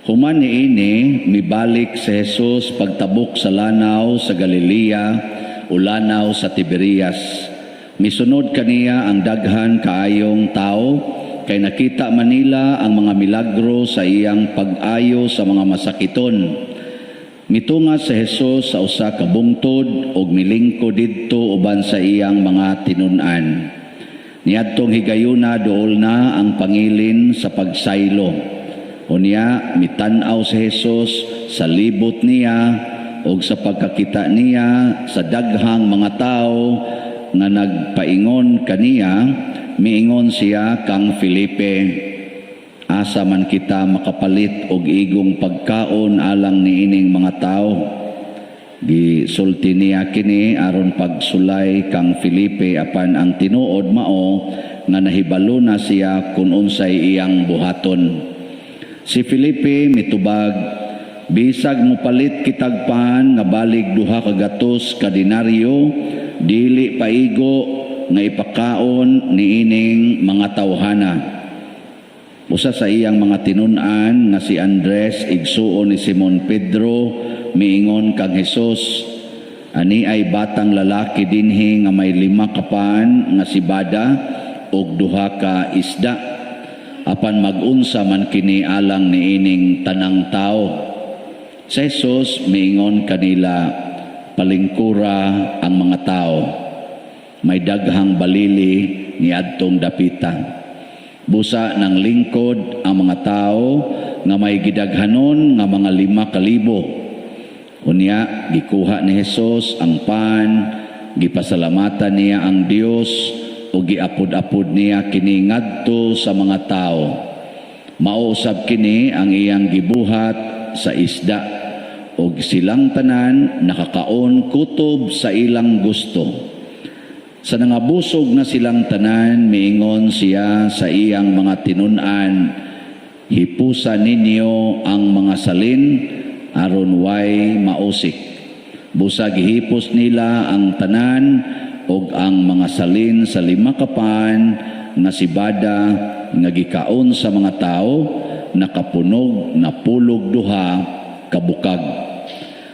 Human niini mibalik si Jesus pagtabok sa lanaw sa Galilea o lanaw sa Tiberias. Misunod kaniya ang daghan kaayong tao, kay nakita manila ang mga milagro sa iyang pag-ayo sa mga masakiton. Mitunga si Jesus sa usa ka bungtod ug milingkod didto uban sa iyang mga tinun-an. Niadtong higayuna dool na ang pangilin sa pagsaylo. Unya mitan-aw si Jesus sa libot niya ug sa pagkakita niya sa daghang mga tao nga nagpaingon kaniya, miingon siya kang Felipe, asa man kita makapalit og igong pagkaon alang niining mga tao. Gisulti niya kini aron pagsulay kang Felipe apan ang tinuod mao nga nahibalo na siya kung unsay iyang buhaton. Si Felipe mitubag, bisag mo palit kitag pan nga balig duha ka gatos ka denaryo, dili paigo nga ipakaon niining mga tawhana. Usa sa iyang mga tinun-an nga si Andres, igsuon ni Simon Pedro, miingon kang Jesus, ani ay batang lalaki dinhi nga may 5 ka pan nga sibada og 2 ka isda. Apan mag-unsa man kini alang niining tanang tao. Si Jesus miingon kanila, palingkura ang mga tao. May daghang balili niadtong dapita. Busa ng lingkod ang mga tao nga may gidaghanon nga mga 5,000. Unya gikuha ni Jesus ang pan, gipasalamatan niya ang Dios o giapod-apod niya kini ngadto sa mga tao. Mausab kini ang iyang gibuhat sa isda og silang tanan nakakaon kutob sa ilang gusto. Sa nangabusog na silang tanan, miingon siya sa iyang mga tinun-an, hipusa ninyo ang mga salin aron way mausik. Busa gihipos nila ang tanan og ang mga salin sa 5 ka pan nga sibada nga gikaon sa mga tao, nakapunog na pulog 2 ka bukag.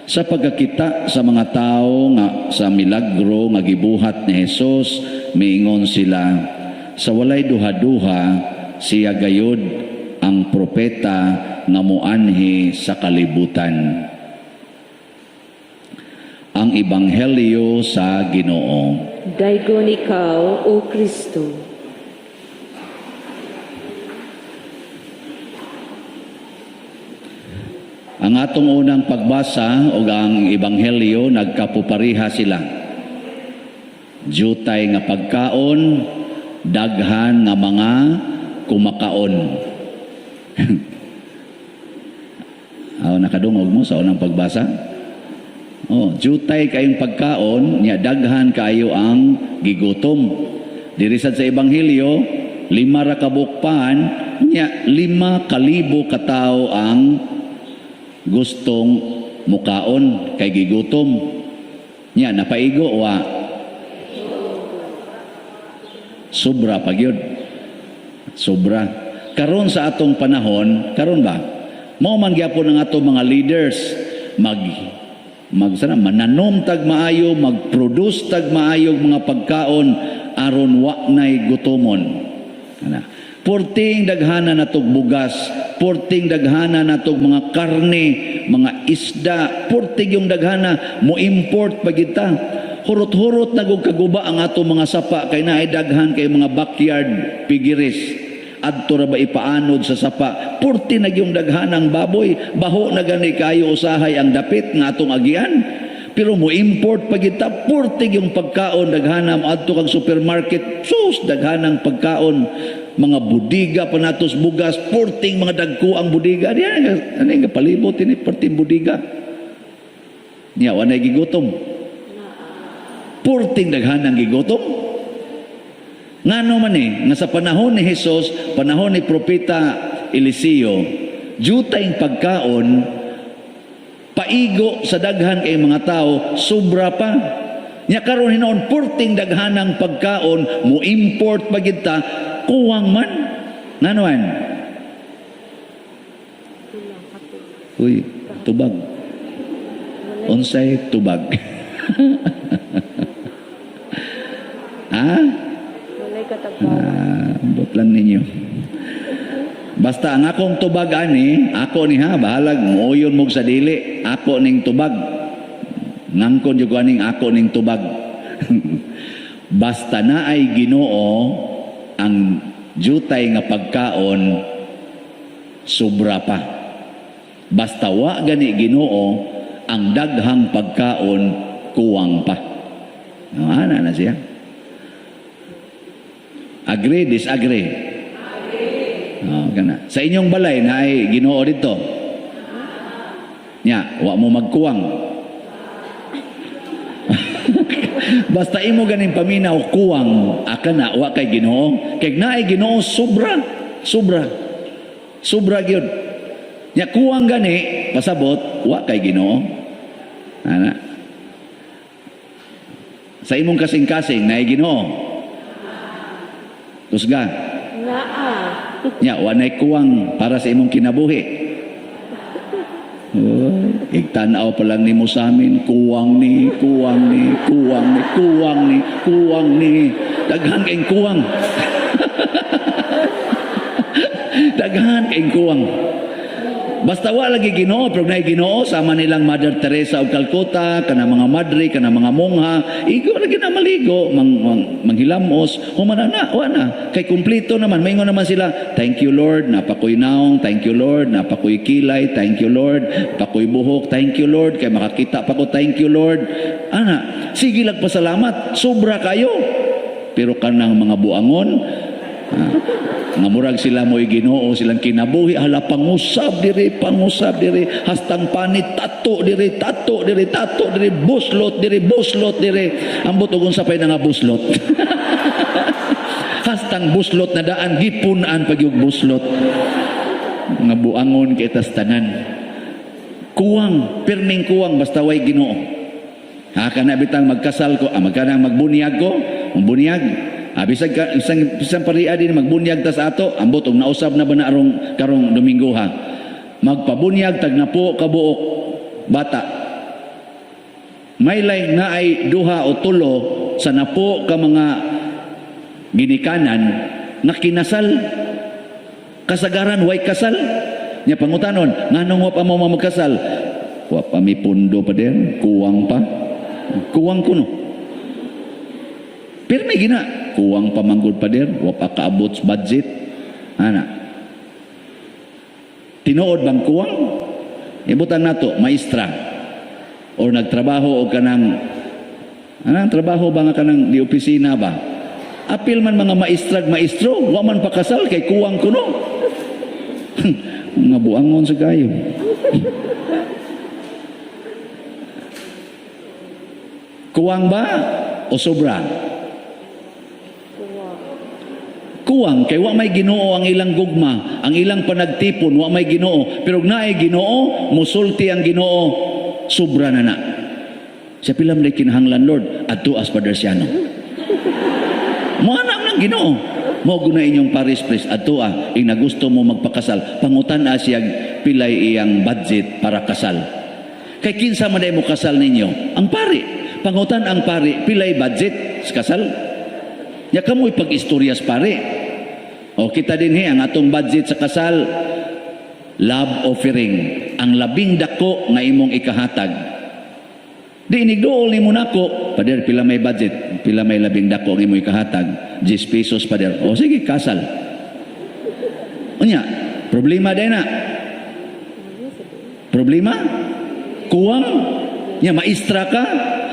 Sa pagkakita sa mga tao nga sa milagro nga gibuhat ni Jesus, miingon sila, sa walay duha-duha siya gayud ang propeta nga muanhi sa kalibutan. Ang Ebanghelyo sa Ginoo. Daygon ikaw, O Kristo. Ang atong unang pagbasa o ang Ebanghelyo, nagkapupariha sila. Jutay nga pagkaon, daghan nga mga kumakaon. Nakadungog mo sa unang pagbasa? Jutay kayong pagkaon, niya daghan kayo ang gigutom. Dirisad sa Ebanghelyo, 5 ra ka bukpan, niya 5,000 ka tawo ang gustong mukaon kay gigutom. Niya napaigo wa sobra pagyud. Sobra. Karon sa atong panahon, karon ba? Mao man gyapon ang atong mga leaders mananom tag maayo, mag-produce tag maayo mga pagkaon aron wa nay gutomon. Porting daghana natog bugas, porting daghana natog mga karne, mga isda, porting yung daghana mo import pagita. Hurot-hurot nagog kaguba ang ato mga sapa kay naay daghan kay mga backyard pigiris. Adto ra ba ipaanod sa sapa, porti na yung daghanang baboy, baho na gani kayo usahay ang dapit nga atong agian. Pero mo import pagita, porti yung pagkaon, daghanang adto kang supermarket, sus, daghanang pagkaon, mga budiga panatos bugas, porting mga dagko ang budiga. Diyan, ano yung palibot, ini porting budiga. Niya, wanay gigutom. Porting daghanang gigutom. Ngano man nga sa panahon ni Jesus, panahon ni Propeta Eliseo, jutay pagkaon, paigo sa daghan kay mga tao, sobra pa. Nya karon hinoon porting daghanang pagkaon, mo import pagita, kuwang man. Ngano man? Uy, tubag. Unsay tubag. Ha? Walay katagbawan. Ambot lang ninyo. Basta ang akong tubag ani, ako ni ha, bahalag muyon mo sa dili, ako ning tubag. Ngangkon yung aning ako ning tubag. Basta na ay Ginoo ang jutay nga pagkaon, sobra pa. Basta wa gani Ginoo ang daghang pagkaon, kuwang pa. Ana na siya. Agree, disagree? Oh, kana. Sa inyong balay na ay Ginoo dito. Nya, wa mo magkuwang. Basta imo ganing paminaw kuwang, aka na wa kay Ginoo. Kay na ay Ginoo sobra, sobra. Sobra gyud. Nya kuwang gani pasabot wa kay Ginoo. Ana. Sa imong kasing-kasing na ay Ginoo. Kusga. Naa. Nya, wanay kuwang para sa imong kinabuhi. Igtanaw pa lang nimo sa amin, kuwang ni. Daghan kayong kuwang. Daghan kayong kuwang. Basta wa lagi Ginoo, pero nay Ginoo sama nilang Mother Teresa of Calcutta, kana mga madre, kana mga mongha, igo lagi na maligo, manghilamos, humana na, wa na. Kay kumpleto naman, maingon naman sila, thank you Lord, napakoy naong, thank you Lord, napakoy kilay, thank you Lord, pakoy buhok, thank you Lord, kay makakita pa ko, thank you Lord. Ana, sige lang pasalamat, sobra kayo. Pero kanang mga buangon, nga murag sila mo'y Ginoo, silang kinabuhi, hala pangusab diri, hastang panit, tato diri, buslot diri, ambot ugon sa pay na nga buslot. Hastang buslot na daan, gipunan pag yung buslot. Nga buangon kay tas tanan. Kuwang, pirming kuwang, basta way Ginoo. Ha, kana bitang magkasal ko, magkanang magbunyag ko, magbunyag. Bisag ka isang pariya din magbunyag ta sa ato, ambot og nausab na ba na karong Domingo ha. Magpabunyag tag napo ka buok bata. May lay nga ay duha o tulo sa napo ka mga ginikanan na kinasal. Kasagaran way kasal. Nya pangutanon, nganong wa pa mo magkasal? Wa pa mi pundo pa din, kuwang pa. Kuwang kuno. Pero may gina, kuwang pamanggod pa din, wa pa kaabot sa budget. Ana. Tinuod bang kuwang? Ibutan nato, maestra. O nagtrabaho o kanang, anang trabaho ba nga kanang di opisina ba? Apil man mga maestro, wa man pakasal kay kuwang kuno. Mga buangon sa kayo. Kuwang ba o sobra? Kuwang kay wa may Ginoo ang ilang gugma, ang ilang panagtipon wa may Ginoo, pero naay Ginoo, musulti ang Ginoo, sobra na na. Sa pilam na kinahanglan Lord, adto as Father Siano. Mo anak ng Ginoo. Mo guna inyong paris please adto ing nagusto mo magpakasal, pangutan-a siyang pilay iyang budget para kasal. Kay kinsa man mo kasal ninyo? Ang pari, pangutan ang pari, pilay budget sa kasal. Ya kamoy pag-istoryas pare. O kita din ang atong budget sa kasal, love offering, ang labing dako nga imong ikahatag. Di inigdool nimo nako, pader pila may budget, pila may labing dako nga imong ikahatag, 10 pesos pader. O sige kasal. Unya, problema din na. Problema? Kuwang? Nya maestra ka?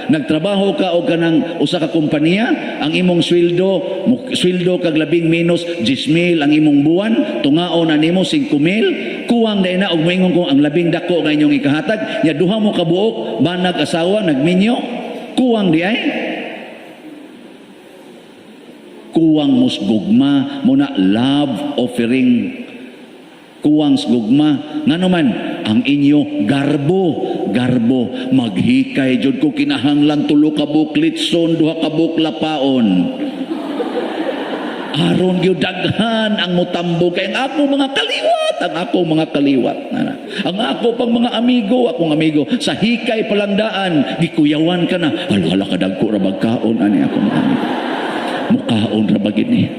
Nagtrabaho ka o kanang usa ka kompanya, ang imong sweldo kag labing minus 10,000 ang imong buwan, tungaon na nimo 5,000, kuwang na ina og moingon ko ang labing dako nga inyong ikahatag, nya duha mo ka buok, banag asawa nagminyo, kuwang di ay. Kuwang musgugma mo na love offering. Kuwang gugma ngano man ang inyo garbo maghikay jud ko kinahanglan tulo ka buklitson duha ka buklapaon aron gyud daghan ang mutambog kay ang ako mga kaliwat Ang ako pang mga amigo, akong amigo, sa hikay palandaan, gikuyawan ka na, hala ka dagko ra bagkaon, ani ako mga amigo. Mukaon ra bagid ni.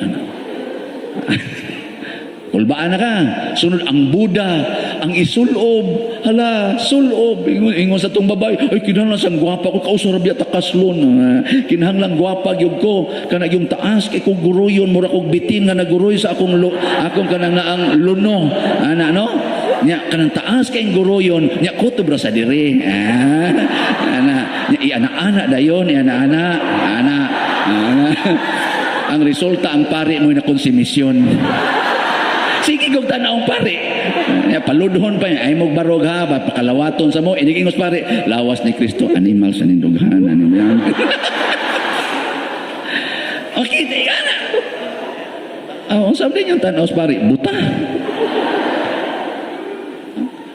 Kulbaan na ka. Sunod ang Buddha, ang isulob. Hala, sulob. Ingon sa tong babae, ay kinahanglan sang gwapa ko, kausara biya takaslon. Kinahanglan gwapa gyud ko. Kana yung taas, kay kong guruyon, mura kong bitin nga naguroy sa akong kanang naang luno. Ana, no? Nya, kanang taas kay guruyon, nya ko to bro sa dire. Ana, nya, anak-anak dayon, anak-anak. Ang resulta, ang pari mo na konsumisyon. Sige kong tanaong pare. Paludhon pa niya. Ay mong barog ha. Pakalawaton sa mo. Inigingos pare. Lawas ni Kristo. Animal sa nindughan. Animal. Okay, tiga na. Sabi niyo tanaos pare. Buta.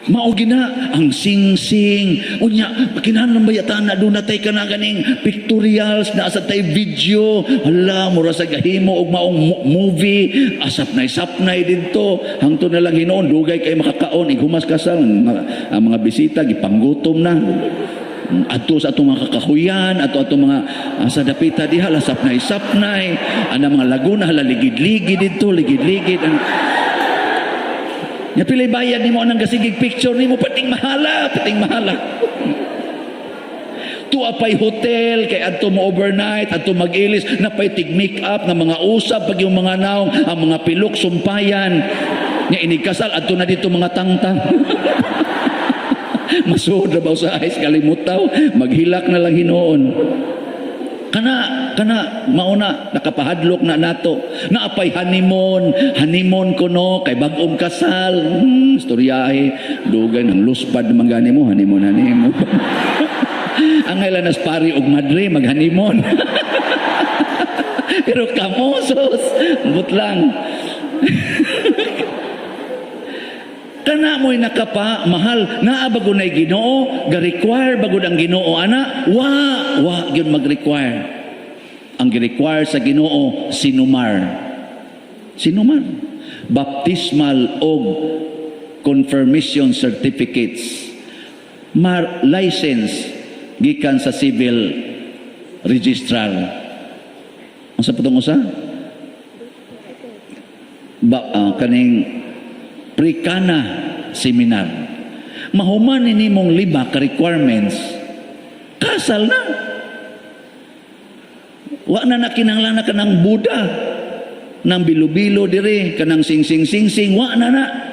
Mao gina ang sing-sing. Unya, kinahanglan bayatan na doon natay ka na ganing pictorials na asa tay video. Hala, mura sa gahimo og maong movie. Asapnay-sapnay dito. Hangtod na lang hinoon, dugay kay makakaon. Igumas kasal. Ang mga bisita, gipanggutom na. Ato sa atong mga kakahuyan, ato mga sa dapita diha, sapnay-sapnay. Ang mga laguna, hala, ligid-ligid dito, ligid-ligid. Nya pilay bayad nimo anang gasigig picture nimo pating mahala. Tuapay hotel kay adto mo overnight, adto mag-ilis, napay tig make up nga mga usab pag yung mga naong, ang mga pilok sumpayan. Nya inigkasal adto na dito mga tangtang. Masuod na ba sa ice kalimutaw, maghilak na lang hinoon. Kana mauna nakapahadlok na nato. Naapay honeymoon kuno kay bag-ong kasal. Istoryahe dugay ng luspad man gani mo honeymoon. Ang ilanas pari og madre mag-honeymoon. Pero kamosos butlang. Kana mo'y nakapa, mahal, naa bago na'y Ginoo, ga-require bago ang Ginoo, ana, wa, yun mag-require. Ang gi-require sa Ginoo, sinumar. Baptismal o confirmation certificates. License, gikan sa civil registrar. Ang sa patong usa? Kaning Pre-Kana seminar. Mahuman ni mong 5 ka-requirements. Kasal na. Wa na kinahanglan na kanang Buddha. Nang bilo-bilo dire, kanang sing-sing-sing-sing, wa na.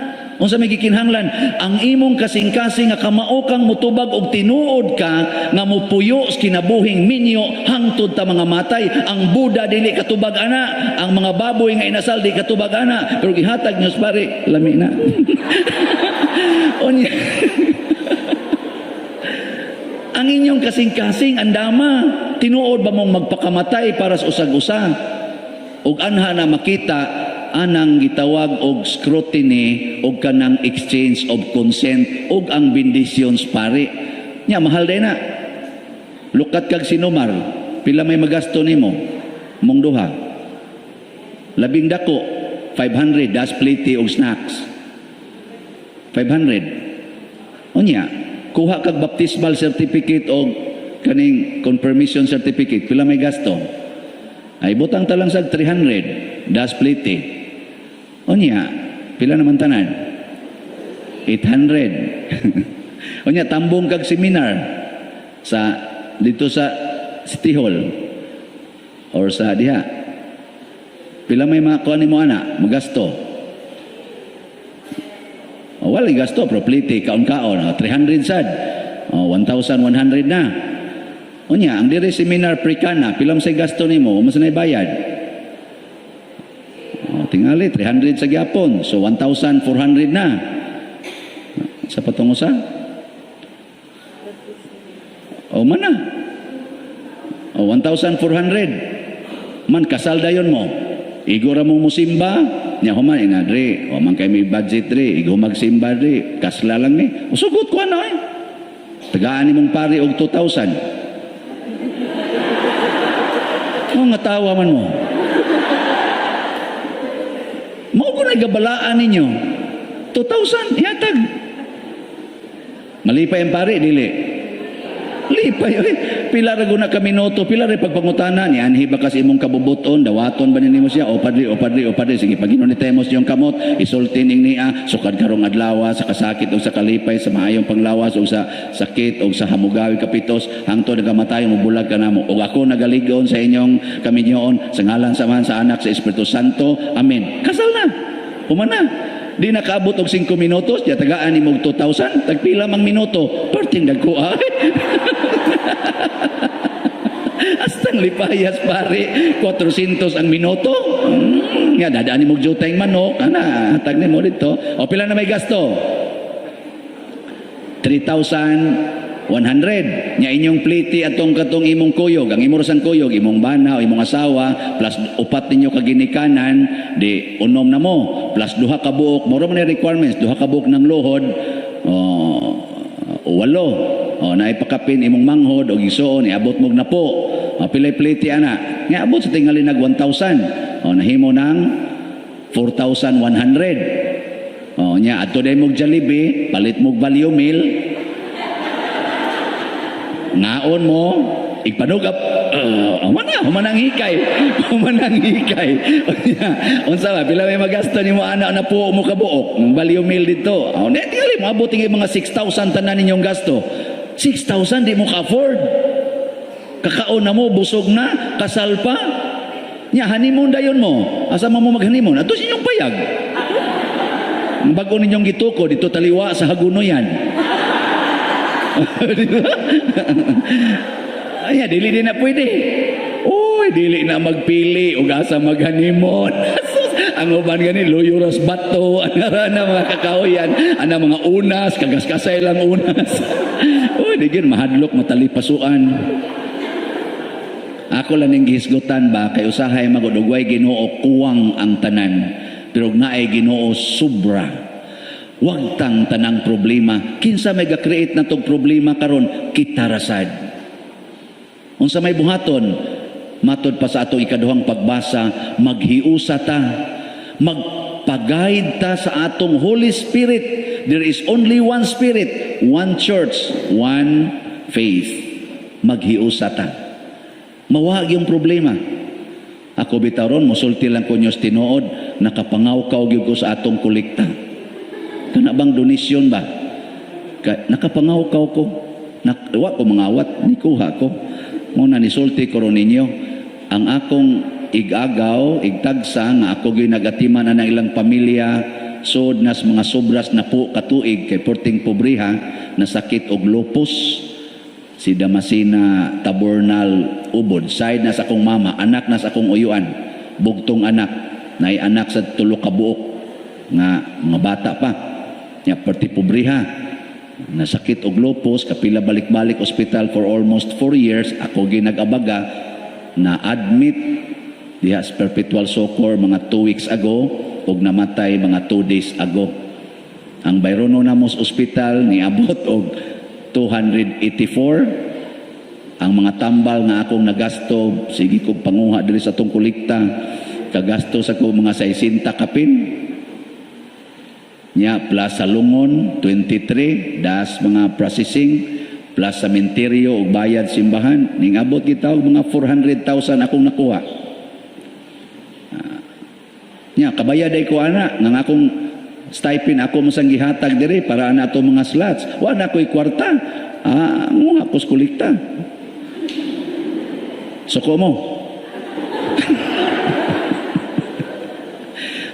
Unsa may gikinahanglan? Ang imong kasing-kasing nga kamao kang mutubag og tinuod ka nga mopuyo sa kinabuhing minyo hangtod ta mga matay. Ang Buddha dili katubag ana, ang mga baboy nga inasal di katubag ana, pero gihatag niyo pare lami na. Onya. Ang inyong kasing-kasing andama, tinuod ba mong magpakamatay para sa usag-usa? Ug anha na makita anang gitawag og scrutiny og kanang exchange of consent og ang benditions pare. Nya mahal day na. Lukat kag sinumar, pila may magasto nimo? Mong duha. Labing dako 500 das plate og snacks. 500. Unya, kuha kag baptismal certificate og kaning confirmation certificate, pila may gasto? Ay butang talang sag 300 das plate. Onya, pila naman tanan? 800. Onya, tambong kag seminar dito sa City Hall or sa diha. Pila may mga kuha nimo ana, magasto. Wala gasto, pero plite, kaon-kaon. 300 sad. 1,100 na. Onya, ang dire seminar Pre-Kana, pila may gasto nimo, mas na bayad. Tingali, 300 sa gyapon. So, 1,400 na. Sa patong usa? O, man na. O, 1,400. Man, kasal dayon mo. Igora mong musimba. Nya, human, inadri. O, man kayo may budget, ri. Igo magsimba, ri. Kasla lang, ni. O, sugot ko, ano, eh. Tagaan ni mong pari og 2,000. O, nga tawa man mo. Mao ko na gabalaan ninyo. 2,000 ihatag. Malipay ang pare, dili. Lipay, oy. Pila ra guna ka minuto, pila ra pagpangutana ni anhi ba kasi imong kabubuton, dawaton ba nimo siya o padri, sige paginon ni temos yung kamot, isulti ning niya, sukad karong adlaw sa kasakit o sa kalipay, sa maayong panglawas o sa sakit o sa hamugawi kapitos, hangtod nagamatay mo bulag ka namo. O ako nagaligon sa inyong kaminyoon sa ngalan samahan sa anak sa Espiritu Santo. Amen. Kasal na. Humana. Di nakaabot og 5 minutos, diya tagaan ni mog 2,000, tagpila mang minuto, perting dagko ay. Astang lipayas pare, 400 ang minuto. Nga dadaan ni mog jutay manok, ana, tag ni mo dito. O pila na may gasto? 3,100. Nya inyong pliti atong katong imong kuyog, ang imong sang kuyog, imong bana o imong asawa, plus upat ninyo kaginikanan, di unom na mo, plus duha ka buok, moro man requirements, duha ka buok ng luhod, walo. O naipakapin imong manghod o gisuon, iabot mog na po. O pilay pliti ana. Nga abot sa tingali nag 1,000. O nahimo ng 4,100. O nya adto day mog Jollibee, palit mog value meal. Naon mo, igpanugap, humanang hikay. Unsa ba, pila may magasto ni mo anak na po mo kabuok, ng value meal dito. Netingali mo, abutin mga 6,000 tanan ninyong gasto. 6,000 di mo ka-afford. Kakaon na mo, busog na, kasal pa. Nya, honeymoon dayon mo. Asa mo mag-honeymoon? Ato sa inyong payag. Ang bago ninyong gituko, dito taliwa sa Hagunoyan. Ay, dili din na pwede. Uy, dili na magpili o asa mag-honeymoon. Ang uban gani, luyuras bato, anara na mga kakaoyan, ana mga unas, kagas-kasay lang unas. Uy, digin, mahadlok, matalipasuan. Ako lang yung gihisgutan ba, kay usahay magudugway Ginoo kuwang ang tanan, pero naay Ginoo sobra. Wag tang tanang problema. Kinsa may ga-create na tong problema karon, kita rasad. Unsa may buhaton, matod pa sa atong ikaduhang pagbasa, maghiusa ta, magpag-guide ta sa atong Holy Spirit. There is only one Spirit, one church, one faith. Maghiusa ta. Mawag yung problema. Ako bitaw ron, musulti lang ko nyo tinuod, nakapangaw-kaw gyud ko sa atong kolekta. Kana bang donasyon ba? Nakapangaw-kaw ko. Wa ko mangawat, nikuha ko. Muna nisulti ko ron ninyo, ang akong igagaw, igtagsa, nga ako ginagatiman na ng ilang pamilya, sod nas mga sobras na po katuig, kay porting pobriha, na sakit og lupus, si Damasina Tabornal Ubod, side na sa akong mama, anak na sa akong uyuan, bugtong anak, na anak sa tulo ka buok, nga mga bata pa, nya porti pobriha, nasakit og lupus, kapila balik-balik hospital for almost 4 years, ako ginag-abaga, na admit diha sa perpetual succor mga 2 weeks ago, ug namatay mga 2 days ago. Ang bayrono na mo sa ospital, niabot og 284. Ang mga tambal nga akong nagasto, sige kong panguha diri sa atong kolekta, kagasto sa ko mga 60 kapin, nya plus sa lungon 23, das mga processing, plus sa menteryo ug bayad simbahan, ning abot kita og mga 400,000 akong nakuha. Nya kabayad ay ko ana nang akong stipend ako masang gihatag diri para ana ato mga slots. Wa na ko'y kwarta. Nguha ko sa kolekta. Suko mo.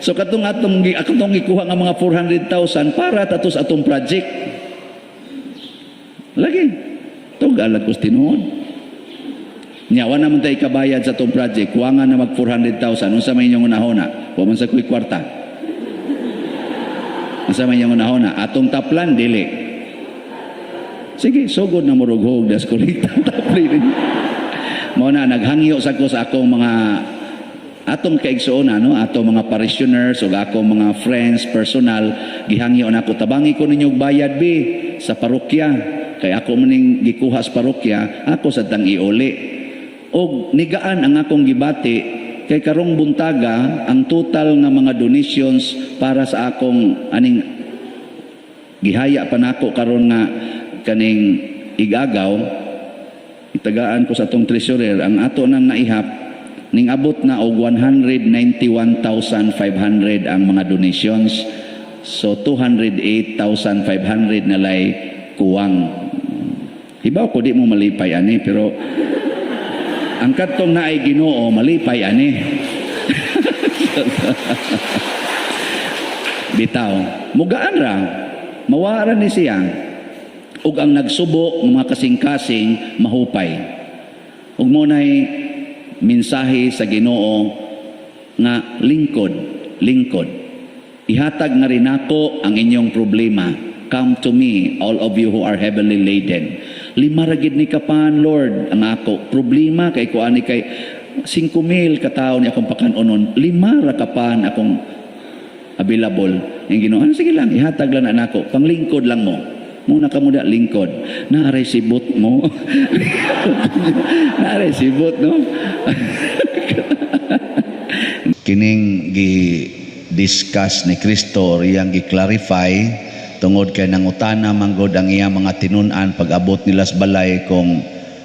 So katong atong ikuha nga mga 400,000 para tatos atong project. Lagi. Tugalan ko tinuod. Nya wa naman tay kabayad sa atong project, wa nga na mag 400,000 unsa may inyong unahona? Wa man sa kuy kwarta. Unsa may inyong unahona? Atong taplan dili. Sige, sugod na murughog das kolekta tapli. Mao na naghangyo sa ko sa akong mga atong kaigsuon no, atong mga parishioners ug akong mga friends personal, gihangyo na ko tabangi ko ninyo bayad bi sa parokya, kay ako maning gikuha sa parokya, ako sa tang iuli. Og nigaan ang akong gibati, kay karong buntaga ang total nga mga donations para sa akong aning gihaya pa nako karon nga kaning igagaw, itagaan ko sa atong treasurer, ang ato nang naihap, ning abot na og 191,500 ang mga donations. So 208,500 na lay kuwang. Hibaw ko di mo malipay ani, pero ang kadtong naay Ginoo malipay ani. Bitaw, mugaan ra, mawara ni siya, ug ang nagsubo ng mga kasing-kasing mahupay. Ug mo na'y mensahe sa Ginoo nga lingkod. Ihatag na rin ako ang inyong problema. Come to me, all of you who are heavily laden. 5 ra gid ni kapan, Lord, ang ako problema kay kuani kay 5,000 katao ni akong pakanunon. 5 ra kapan akong available. Yung Ginoo, sige lang, ihatag lang na ako. Panglingkod lang mo. Muna ka muna lingkod. Naaray sibot mo. Naaray sibot, no? Kining gi-discuss ni Kristo, riyang gi-clarify, tungod kay nangutana manggod ang iya mga tinun-an pag-abot nila sa balay kung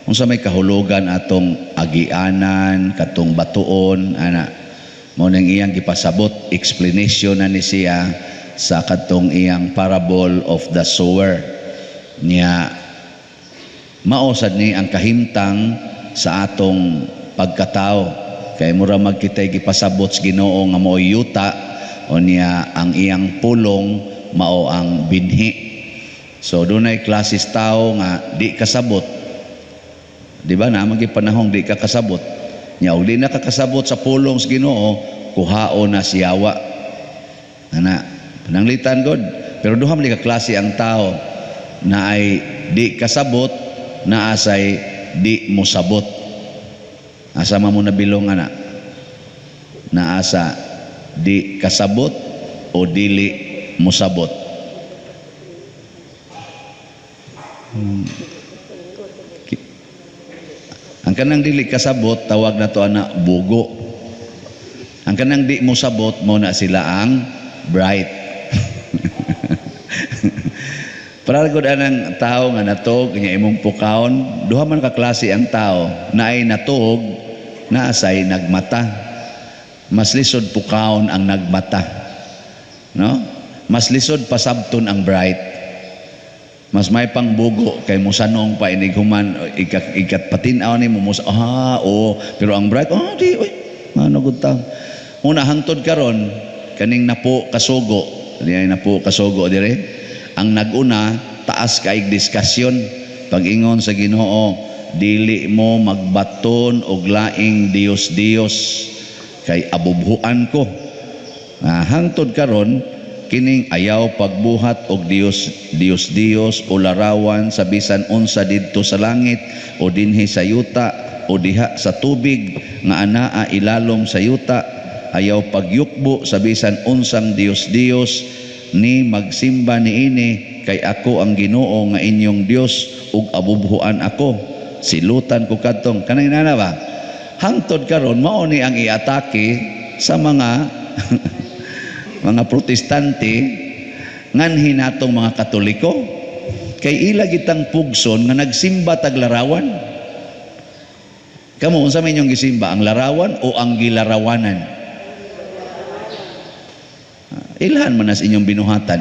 sa may kahulugan atong agianan, katong batuon, ana. Mo nang iyang gipasabot, explanation na ni siya sa katong iyang parable of the sower. Niya maosad ni ang kahimtang sa atong pagkatao. Kay mura magkitay gipasabot sa Ginoo nga mao yuta o niya ang iyang pulong mao ang binhi. So dunay klases tao nga di kasabot. Di ba na magipanahong di ka kasabot. Nya og di na kakasabot sa pulong sa Ginoo, kuhao na siyawa. Ana, pananglitan god. Pero duha man ka klase ang tao na ay di kasabot, na asay di musabot. Asa man mo nabilong ana? Na asa di kasabot o dili musabot. Ang kanang dili kasabot tawag na to ana bugo. Ang kanang di mo sabot mo na sila ang bright. Para gud anang tao nga natog nya imong pukaon, duha man ka klase ang tao, naay natog, naasay nagmata. Mas lisod pukaon ang nagmata. No? Mas lisod pasabton ang bright. Mas may pangbugo kay musanong pa inig human ikat patinaw ni mo pero ang bright di oy manugod ta. Una hangtod karon kaning napo kasugo, diay napo kasugo dire. Ang naguna taas kaig diskusyon pag-ingon sa Ginoo, dili mo magbaton og laing Dios kay abubhuan ko. Hangtod karon kining ayaw pagbuhat og Dios o larawan sa bisan unsa didto sa langit o dinhi sa yuta o diha sa tubig nga anaa ilalom sa yuta, ayaw pagyukbo sa bisan unsang Dios ni magsimba niini kay ako ang Ginoo nga inyong Dios ug abubhuan ako, silutan ko kadtong kanang nana ba. Hangtod karon mao ni ang iatake sa mga mga protestante nganhin natong mga Katoliko kay ila gitang pugson nga nagsimba tag larawan. Kamo unsa man inyong gisimba, ang larawan o ang gilarawanan? Ilhan man as inyong binuhatan.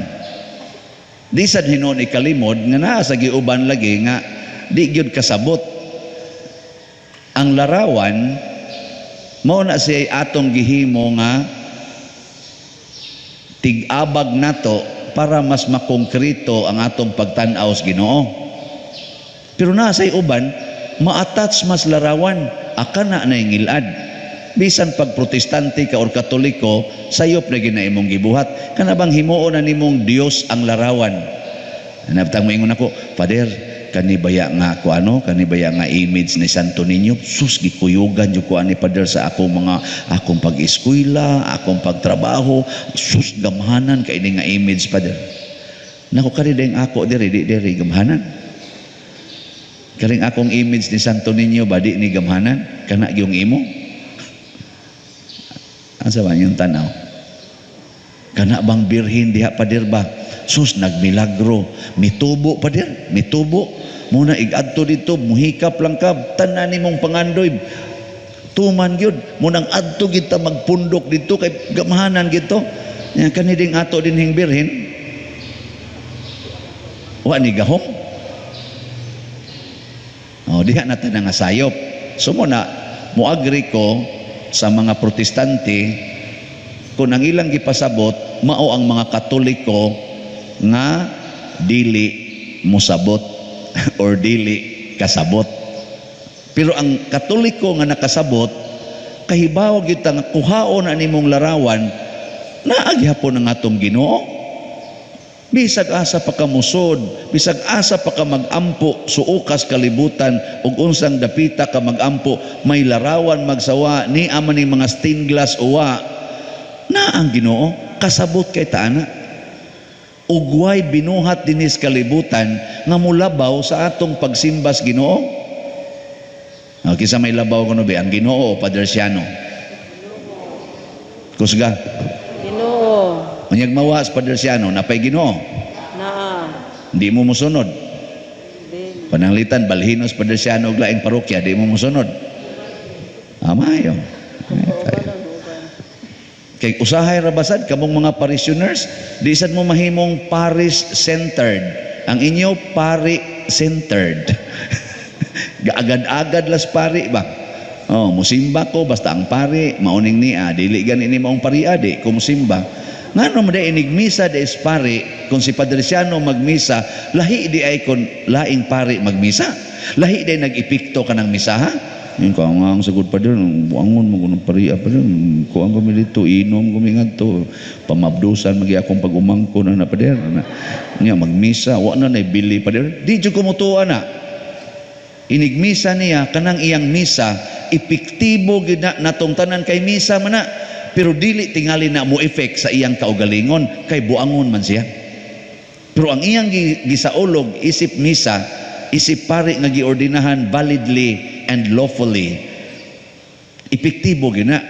Di sad hinon ikalimod nga naa sa giuban lagi nga di gyud kasabot. Ang larawan mao na siya atong gihimo nga tig-abag nato para mas makongkrito ang atong pagtan-aw sa Ginoo. Pero nasay uban ma-attach mas larawan akana na ingilad. Bisan pag protestante ka or katoliko sayop na ginaimong gibuhat kana bang himuon na nimong Dios ang larawan. Nabtang moingon ako, Father, kanibaya nga ko kanibaya nga image ni Santo Niño, sus gikuyugan jud ko ani Father sa akong pag-eskwela, akong pagtrabaho, sus gamhanan kay ini nga image Father. Nako kani deng ako diri gamhanan. Karing akong image ni Santo Niño badi ni gamhanan kana gyung imo. Asa ba yung tanaw? Kana bang birhin diha Father ba? sus nagmilagro, mitubo pa dir, mitubo. Muna igadto dito, muhikap lang ka, tanan nimong pangandoy. Tuman gyud, munang adto kita magpundok dito kay gamahanan gito. Nya kaniding ato dinhing birhen. Wa ni gahom. Oh, diha na tanang nga sayop. So muna moagri ko sa mga protestante kung ang ilang gipasabot mao ang mga Katoliko nga dili mosabot or dili kasabot. Pero ang Katoliko nga nakasabot kahibaw gyud nga kuhaon ani mong larawan naagi hapon ang atong Ginoo. Bisag asa pa ka musod, bisag asa pa ka magampo suukas kalibutan ug unsang dapita ka magampo may larawan magsawa ni aman ni mga stained glass uwa na ang Ginoo kasabot kay taana. Ugway binuhat dinis kalibutan nga mulabaw sa atong pagsimbas Ginoo. Kisa may labaw kuno be ang Ginoo o Padre Siano? Kusga. Ginoo. Unyag mawas Padre Siano napay Ginoo. Naa. Di mo musunod. Dili. Pananglitan balhinos Padre Siano og laing parokya di mo musunod. Amayo. Kay usahay rabasad kamong mga parishioners, di sad mo mahimong parish centered. Ang inyo pari centered. Gaagad-agad las pari ba? Oh, musimba ko basta ang pari mauning niya, dili gani ni maong pariya di ko musimba. Ngano man inigmisa de pari kung si Padre Siano magmisa, lahi di ay kun laing pari magmisa. Lahi di nag-epekto ka ng misa ha? Yung kaangang sagod pa din, buangon mo kung pariya pa din, kuang kami dito, inom kami nga to, pamabdusan, magi akong pag-umangko na pa din, niya magmisa, wala na bili pa din, di dyan kumutuan na. Inigmisa niya, kanang iyang misa, epektibo gina natong tanan kay misa man na, pero dili tingali na mo effect sa iyang kaugalingon, kay buangon man siya. Pero ang iyang gisaulog, isip misa, isip pari nga giordinahan validly and lawfully, epektibo gina.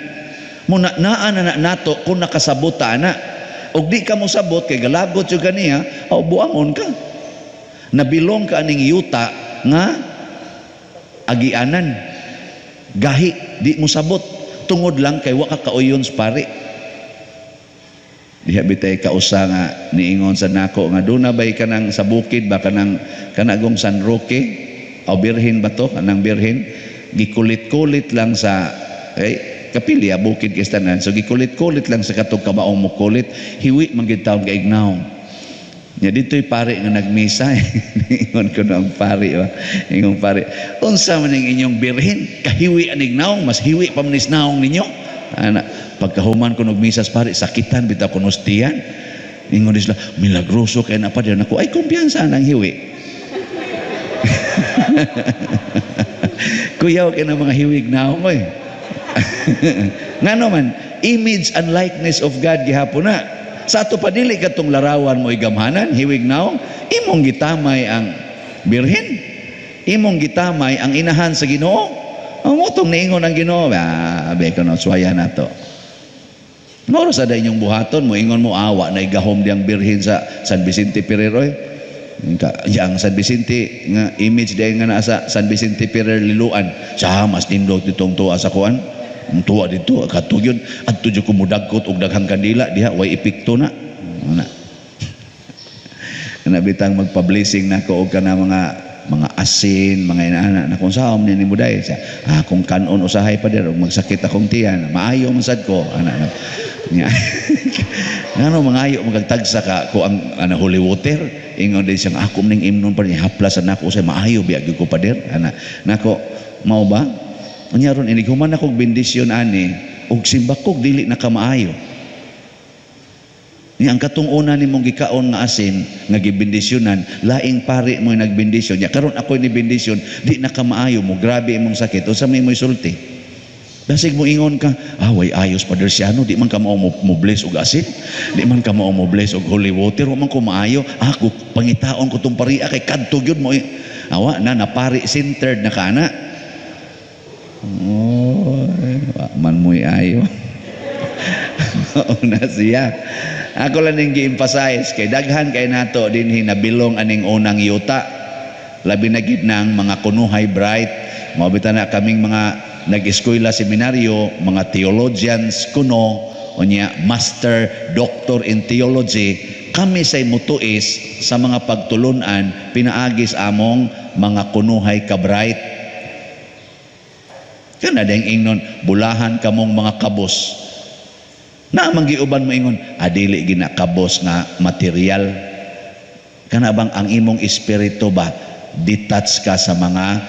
Muna naa na nato kung nakasabot ta na. Og di ka mo sabot kay galagot yung ganiya, o buangon ka. Nabilong ka aning yuta nga agianan. Gahi, di mo sabot. Tungod lang kay wa ka kauyon sa pari. Diha bitay kausa nga niingon sa nako nga duna bay kanang sa bukid ba kanang kanagong San Roque o birhen ba to kanang birhen gikulit-kulit lang sa kapilya bukid kistanan so gikulit-kulit lang sa katong kamaong mukulit hiwi man gid taon kaignaw nya dito'y pare nga nagmisa ingon ko na ang pare ingon pare unsa man ang inyong birhen kahiwi anignaw mas hiwi pa man isnaong ninyo ana pagkahuman ko nagmisa sa pare sakitan bitaw ko nustiyan ingon sila milagroso kay na pa diyan ako ay kumpiyansa nang hiwi. Kuyaw kay na mga hiwig na ako nga naman image and likeness of God gihapon na sa ato padili katong larawan mo igamhanan hiwig na imong gitamay ang birhen imong gitamay ang inahan sa Ginoo ang motong niingon ang Ginoo abe ko na suwaya na to moro sa da inyong buhaton mo ingon mo awa na igahom diyang birhen sa San Vicente Ferreroy yang San Vicente nga image dahil nga nasa San Vicente Ferrer Liluan siya mas nindog ditong tuwa sa kuan ang tuwa dito katugyon at tudyo kumudagkot og daghang kandila diha way epekto na bitang magpa-blessing nako og kana mga asin mga inaana na kung saan ni mo dai siya kung kanon usahay pa der og magsakit akong tiyan maayo man sad ko ana nya ngano mangayo magtagsa ka ko ang holy water ingon din siyang ako ning imnon pa ni haplas nako usay maayo biag ko pader ana nako mao ba unya ron inighuman ako bendisyon ani og simbakog dili na ka maayo ni ang katong una nimong gikaon nga asin nga gibendisyonan laing pari mo nagbendisyon nya karon ako ni bendisyon di na ka maayo mo grabe imong sakit unsa may mo sulti. Dasig mo ingon ka, way ayos Padre Siano, di man ka mo bless og asin, di man ka mo bless og holy water, wa man ko maayo, ako pangitaon ko tong pariya kay kadto gyud mo. Awa na napari centered na kana. Man mo'y ayo. Na siya. Ako lang ning gi-emphasize kay daghan kay nato dinhi nabilong aning unang yuta. Labi na gid nang mga kunuhay bright. Mabita na kaming mga nag-eskwela seminaryo, mga theologians kuno, unya master, doctor in theology. Kami say mutuis sa mga pagtulunan pinaagis among mga kunuhay ka bright. Kana ding ingnon bulahan kamong mga kabos. Na manggiuban mo ingon adili gina kabos nga material. Kana bang ang imong espiritu ba detach ka sa mga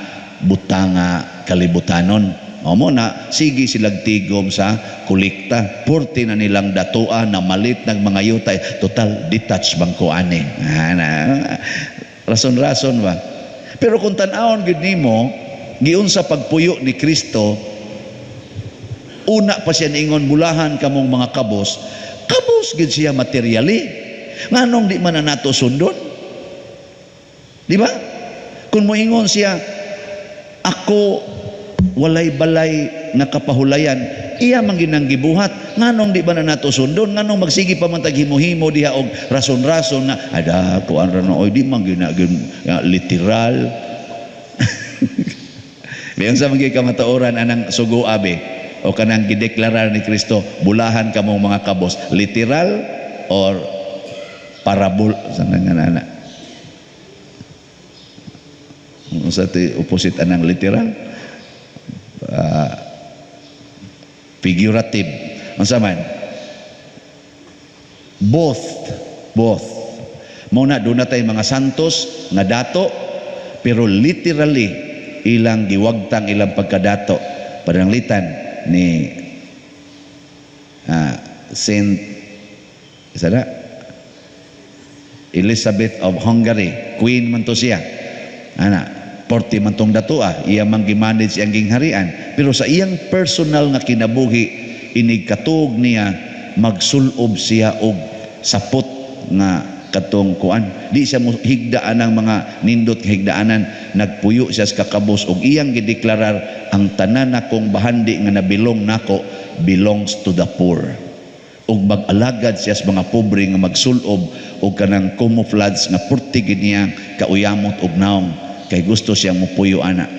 butanga kalibutanon? O mo na sige silag tigom sa kolekta. Porte na nilang datua na malit ng mga yutay. Total detach bang ko ani. Rason-rason ba? Pero kung tan-awon gid nimo giun sa pagpuyo ni Kristo, una pa siya niingon bulahan kamong mga kabos. Kabos gid siya materially. Nganong di man na nato sundon? Di ba? Kung moingon siya, ako walay balay nga kapahulayan, iya man ginang gibuhat. Nganong di ba na nato sundon? Nganong magsigi pa man tag himo-himo diha og rason-rason nga ada kuan ra no oy di man literal. Mayon sa mga kamatauran anang sugo abe o kanang gideklarar ni Kristo bulahan kamong mga kabos, literal or parabol sa nanganana. Sa opposite anang literal, figurative. Unsa man? Both. Mao na doon na tayo mga santos nga dato, pero literally ilang giwagtang ilang pagkadato. Pananglitan ni Saint Elizabeth of Hungary, Queen man to siya. Porti man tong datua, iya man gimanage ang gingharian. Pero sa iyang personal nga kinabuhi, inig katug niya magsulob siya og sapot nga katong kuan. Di siya mo higdaan ang mga nindot higdaanan, nagpuyo siya sa kakabos og iyang gideklarar ang tanan nakong bahandi nga nabilong nako belongs to the poor. Og mag-alagad siya sa mga pobre nga magsulob og kanang camouflage nga purti gid niya kauyamot og naong kay gusto siyang mupuyo ana.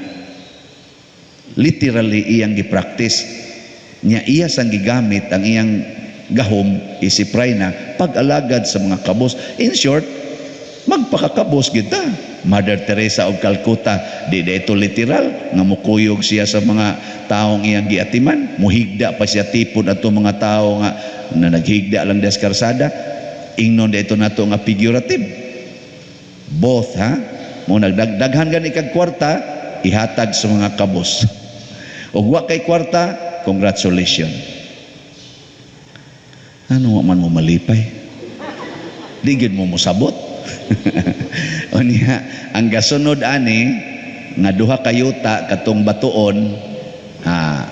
Literally iyang gipractice niya, iya sang gigamit ang iyang gahom isipray na pag-alagad sa mga kabos. In short, magpakakabos kita. Mother Teresa of Calcutta, di ito literal nga mukuyog siya sa mga taong iyang giatiman, muhigda pa siya tipon ato mga tao nga na naghigda lang des karsada. Ingnon dito nato nga figurative. Both mo nagdaghan gani kag kwarta ihatag sa mga kabos. Og wa kay kwarta, congratulations. Ano man mo malipay? Digid mo sabot. O niya, ang gasunod ani nga duha kayuta katong batuon,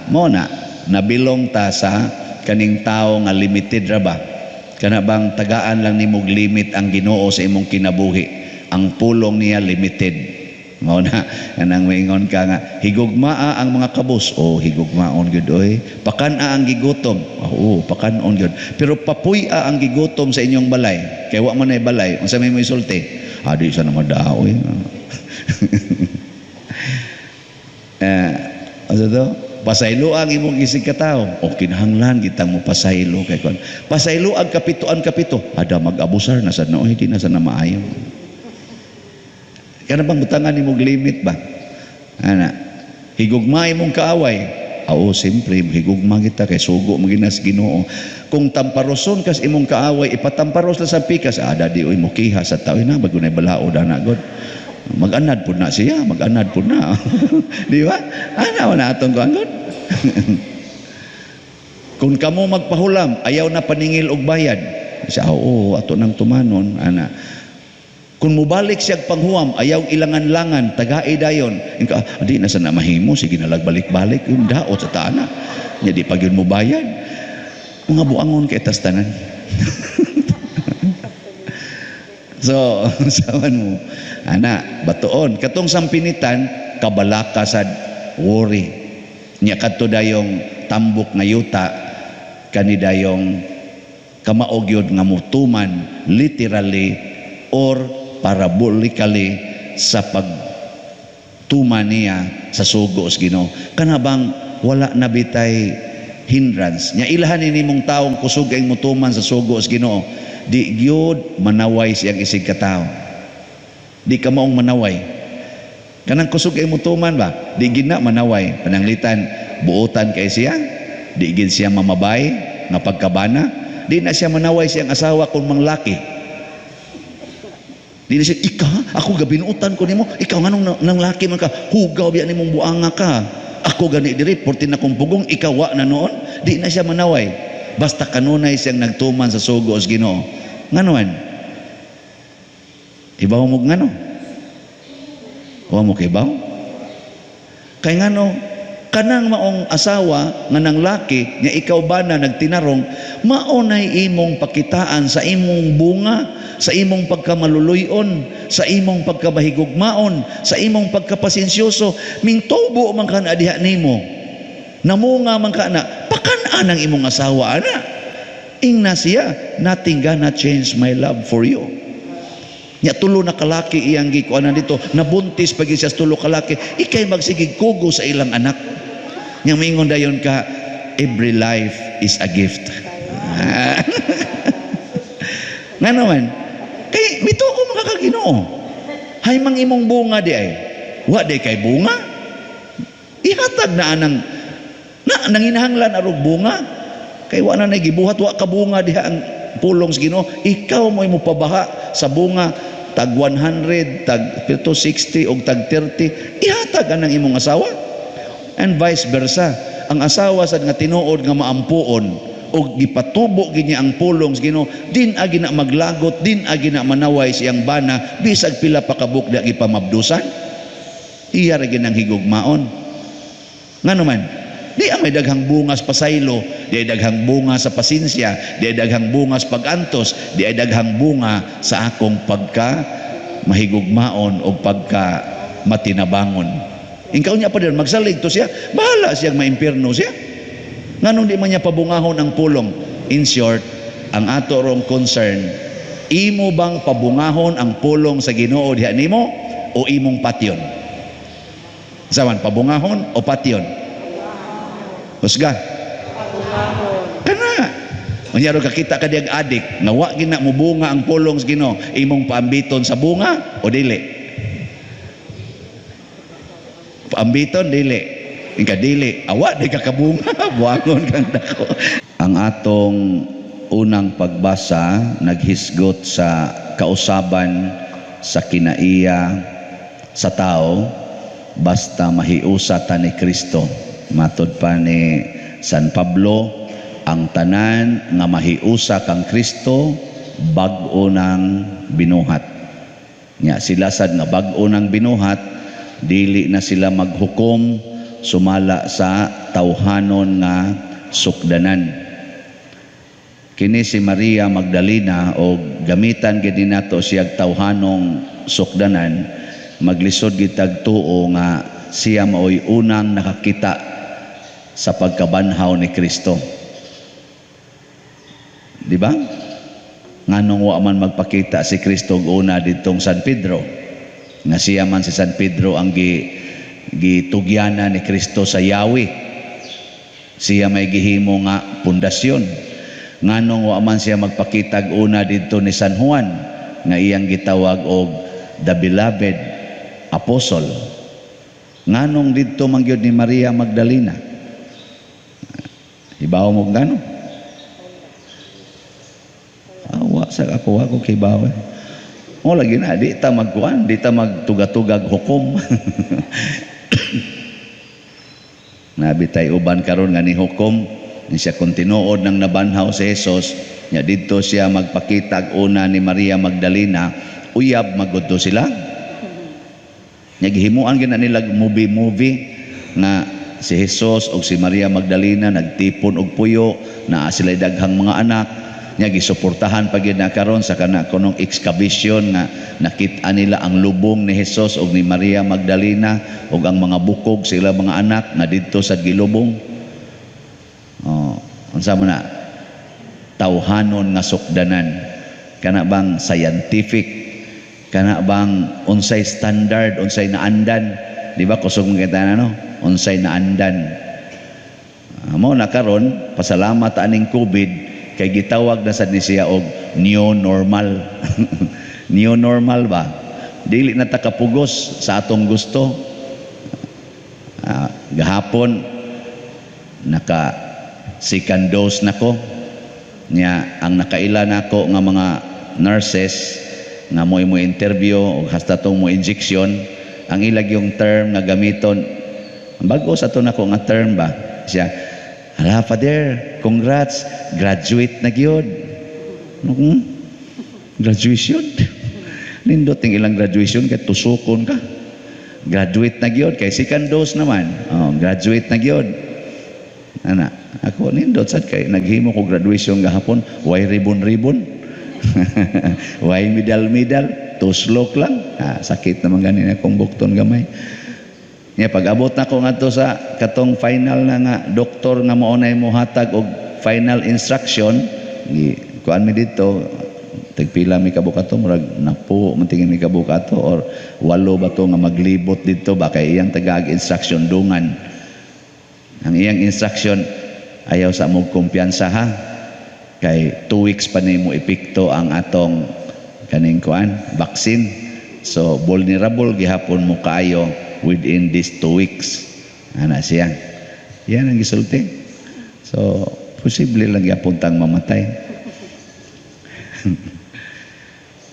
mo na nabilong ta sa kaning tao nga limited ra ba? Kana bang tagaan lang nimog limit ang Ginoo sa imong kinabuhi? Ang pulong niya limited. Mao na kanang maingon ka nga higugmaa ang mga kabos. Higugmaon gyud oy. Pakan-a ang gigutom. Pakan-on gyud. Pero papuy-a ang gigutom sa inyong balay. Kay wa man nay balay, unsa may mo isulti? Di sa na madaoy. Ano to? Pasaylo ang imong isig ka tao. Kinahanglan gitang mo pasaylo kay kon. Pasaylo ang kapito. Ada mag-abusar na sa noy di na sa na maayo. Kana bang butangan imong limit ba? Higugma imong kaaway. Siyempre, higugma kita kay sugo maginas Ginoo. Kung tamparoson kas imong kaaway, ipatamparos la sa pikas, dadi oy mukiha sa tao na bago na balaod ana god. Mag-anad pud na siya, mag-anad pud na. Di ba? Ana na atong god. Kung kamo magpahulam, ayaw na paningil og bayad. Siya, ato nang tumanon, ana. Kung mubalik siya panghuam, ayaw ilangan-langan, tagai dayon. Di na sana mahimo, sige na lagbalik-balik, yung daot sa taana. Nya di pag yun mo bayad. Mga buangon kay tastanan. So, saman mo, batuon. Katong sampinitan, kabalaka sad worry. Nya kadto dayong tambok na yuta, kani dayong kamaog yun nga mutuman literally or parabolically sa pagtuman niya sa sugo sa Ginoo. Kanabang wala na bitay hindrance nya ilahan ini mong taong kusog ay mutuman sa sugo sa Ginoo, di gyud manaway siyang isig ka tao, di ka maong manaway. Kanang kusog ay mutuman ba, di gid na manaway, pananglitan buotan kay siya, di gid siya mamabay nga pagkabana, di na siya manaway siyang asawa kung manglaki. Di na siya, ako gabinutan ko nimo, ikaw nganong nang laki man ka, hugaw biya nimong buanga ka, ako gani diri, 14 na kong pugong, ikaw wa na noon. Di na siya manaway, basta kanunay siyang nagtuman sa sugo sa Ginoo. Nganoan? Ibaw mo ngano? Wa mo kibaw? Kay ngano? Kanang maong asawa nga nang laki nga ikaw ba na nagtinarong, maunay imong pakitaan sa imong bunga, sa imong pagkamaluluyon, sa imong pagkabahigugmaon, sa imong pagkapasensyoso, ming tubo man ka na diha nimo, namunga man ka na, pakanaan ang imong asawa ana. Ingna siya, nothing gonna change my love for you. Nya tulo na kalaki iyang gikuanan dito, nabuntis pag siya tulo kalaki, ikay magsigig kugo sa ilang anak. Nya mingon dayon ka, every life is a gift. Nga naman, kay mituo mga kaginoo, hay mang imong bunga di ay, wa di kay bunga, ihatag na anang, nanginahanglan arog bunga, kay wa na nagibuhat, wa ka bunga diha ang pulong sa Ginoo, ikaw mo pabaha sa bunga, tag 100, tag 60 o tag 30, ihatag anang imong asawa. And vice versa, ang asawa sad nga tinuod nga maampuon o gipatubo gini ang pulong sa Ginoo, din agi na maglagot, din agi na manaway siyang bana, bisag pila pa kabuk di agi pamabdusan, iya ra ginang higugmaon. Ngano man, di ang may daghang bunga sa pasaylo, di ay daghang bunga sa pasensya, di ay daghang bunga sa pagantos, di ay daghang bunga sa akong pagka mahigugmaon o pagka matinabangon. Ingkaw niya pa din, magsalig to siya, bahala siyang maimpirno siya. Nganong di man niya pabungahon ang pulong? In short, ang ato rong concern, imo bang pabungahon ang pulong sa Ginoo diha nimo o imong patyon? Saman, pabungahon o patyon? Husga? Kana. Manyaro kakita ka diyang adik, na wa gina mo bunga ang pulong sa Ginoo, imong paambiton sa bunga o dili? Paambiton dili, ingka dili, awa di ka kabunga, buangon kang dako. Ang atong unang pagbasa naghisgot sa kausaban sa kinaiya sa tao basta mahiusa ta ni Kristo. Matod pa ni San Pablo, ang tanan nga mahiusa kang Kristo bag-o nang binuhat. Nya sila sad nga bag-o nang binuhat, dili na sila maghukom sumala sa tawhanon nga sukdanan. Kini si Maria Magdalena o gamitan gid nato siyang tawhanong sukdanan, maglisod gid tagtuo nga siya maoy unang nakakita sa pagkabanhaw ni Kristo. Di ba? Nganong wa man magpakita si Kristo una didtong San Pedro, nga siya man si San Pedro ang gitugyana ni Kristo sa Yahweh. Siya may gihimo nga pundasyon. Nganong wa man siya magpakitag una didto ni San Juan nga iyang gitawag og the beloved apostle. Nganong didto man gyud ni Maria Magdalena? Hibaw mo ngano? Awa sa ako kibaw. O lagi na, di ta magkuhan, di ta magtugag-tugag hukom. Nabitay uban karon nga ni hukom, ni siya kung tinuod ng nabanhaw si Jesus, nya dito siya magpakitag una ni Maria Magdalena, uyab magudto sila. Nya gihimuan gina nila movie nga si Jesus o si Maria Magdalena nagtipon og puyo, na sila daghang mga anak. Nya gisuportahan pag yun na karon sa kanang excavation nga nakita nila ang lubong ni Jesus o ni Maria Magdalena o ang mga bukog sila mga anak na dito sa gilubong. Unsa man na tawhanon nga sukdanan, kana bang scientific, kana bang unsay standard, unsay naandan, di ba kusog mo kita unsay naandan. Mo na karon pasalamat aning COVID kay gitawag na sad ni siya og new normal. New normal ba? Dili na ta kapugos sa atong gusto. Gahapon naka second dose nako nya ang nakaila nako nga mga nurses nga mo interview o hasta tong mo injection, ang ilag yung term nga gamiton bago sa to nako nga term ba siya, hala father, congrats, graduate na gyud. Graduation nindot ting ilang graduation kay tusukon ka, graduate na gyud kay second dose naman, graduate na gyud. Ana ako nindot sad kay naghimo ko graduation gahapon, why ribbon why medal tuslok lang, sakit naman ganin akong bukton gamay. Nya pag abot na ko ngadto sa katong final na nga doktor nga mao nay mohatag og final instruction, kuan mi dito tagpila mi kabukato, murag napo mantingin mi kabukato or 8 ba to nga maglibot dito ba kay iyang tagag instruction dungan. Ang iyang instruction ayaw sa mong kumpiyansa ha, kay 2 weeks pa nimo epekto ang atong kaning kuan vaccine, so vulnerable gihapon mo kaayo within these 2 weeks. Ana siya, yan ang gisulti, so posible lang gihapon tang mamatay.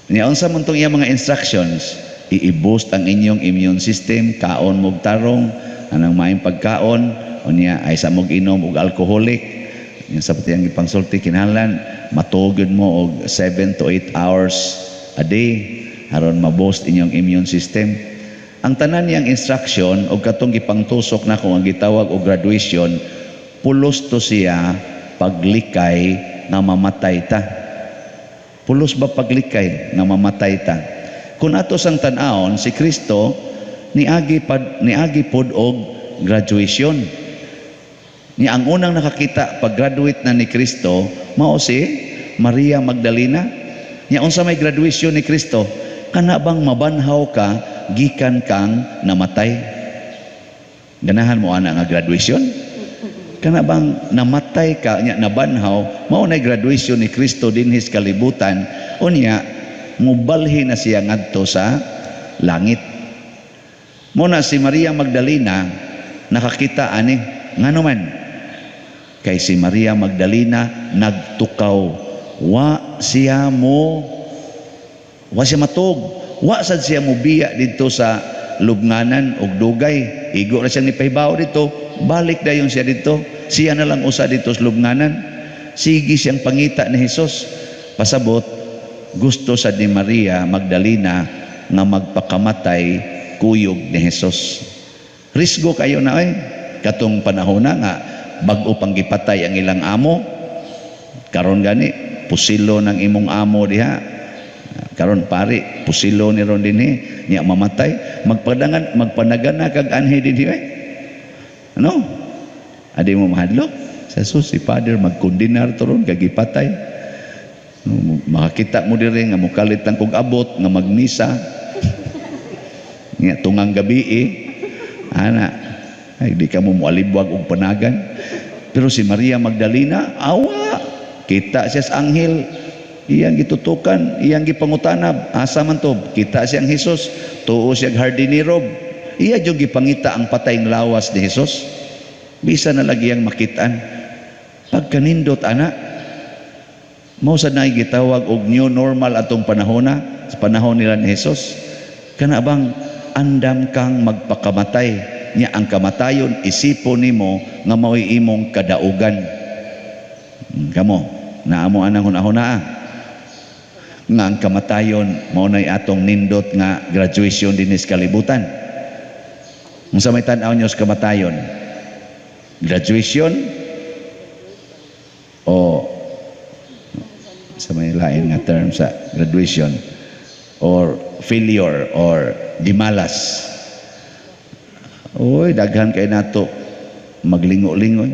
Niya unsa man tong iyang mga instructions, i-boost ang inyong immune system, kaon mog tarong, anang maayong pagkaon, unya ay sa mog inom og alcoholic, yung sa pati ang ipangsulti kinahanglan matugod mo og 7 to 8 hours a day aron ma-boost inyong immune system. Ang tanan niyang instruction og katong gipangtusok na kung ang gitawag og graduation, pulos to siya paglikay nga mamatay ta. Pulos ba paglikay nga mamatay ta? Kung ato sang tan-awon si Kristo niagi pod og graduation. Niya ang unang nakakita pag-graduate na ni Kristo mao si Maria Magdalena. Niya unsa may graduation ni Kristo, kana bang mabanhaw ka gikan kang namatay? Ganahan mo ana nga graduation? Kana bang namatay ka nya nabanhaw, mao na graduation ni Kristo dinhis kalibutan, unya mubalhin na siya ngadto sa langit. Muna si Maria Magdalena nakakita ani ngano man kay si Maria Magdalena nagtukaw, wa siya matug, wa sad siya mobiya dito sa lubnganan og dugay, igo na siya ni pahibaw dito, balik dayon siya dito, siya na lang usa dito sa lubnganan, sige siyang pangita ni Hesus. Pasabot gusto sa ni Maria Magdalena nga magpakamatay kuyog ni Hesus. Risgo kayo na katong panahon na nga bag-o pang gipatay ang ilang amo, karon gani pusilo ng imong amo diha, karon pari pusilo ni ron dinhi niya mamatay, magpanagana kag anhi dinhi ano adi mo mahadlok sa sus si Father magkondinar to ron kag gipatay. Makakita mo diri nga mukalit lang kog abot nga magmisa nga tungang gabi ana ay di ka mo mualibwag og panagan. Pero si Maria Magdalena awa kita siya sa anghel, iyang gitutukan, iyang gipangutanab asa man to, kita siyang Hesus, tuo siya hardinirob, iya jud gipangita ang patayng lawas ni Hesus, bisa na lagi ang makitaan. Pagkanindot ana mao sad na gitawag og new normal atong panahona, sa panahon nila ni Hesus, kana bang andam kang magpakamatay niya ang kamatayon isipon nimo nga mao'y imong kadaugan. Kamo naamo anang hunahuna nga ang kamatayon mao nay atong nindot nga graduation dinis kalibutan. Unsa may tan-aw niyo sa kamatayon? Graduation o sa may lain nga term sa graduation, or failure or dimalas? Oy, daghan kay nato maglingo-lingo,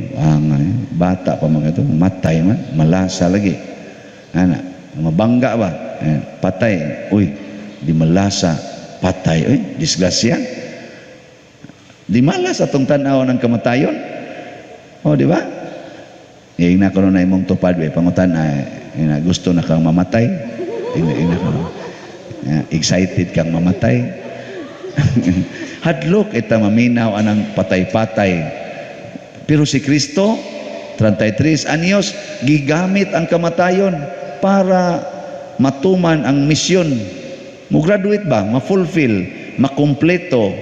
bata pa mga ito, matay man, malasa lagi. Ana, mabangga ba? Patay, uy, di malasa, patay, uy, disgrasya. Di malas atong tanaw ng kamatayon. O, di ba? Yung na ko na imong tupad, pangutan, gusto na kang mamatay. Excited kang mamatay. Hadlok ita maminaw anang patay-patay. Pero si Kristo 33 anyos gigamit ang kamatayon para matuman ang misyon. Mo-graduate ba? Ma-fulfill, makumpleto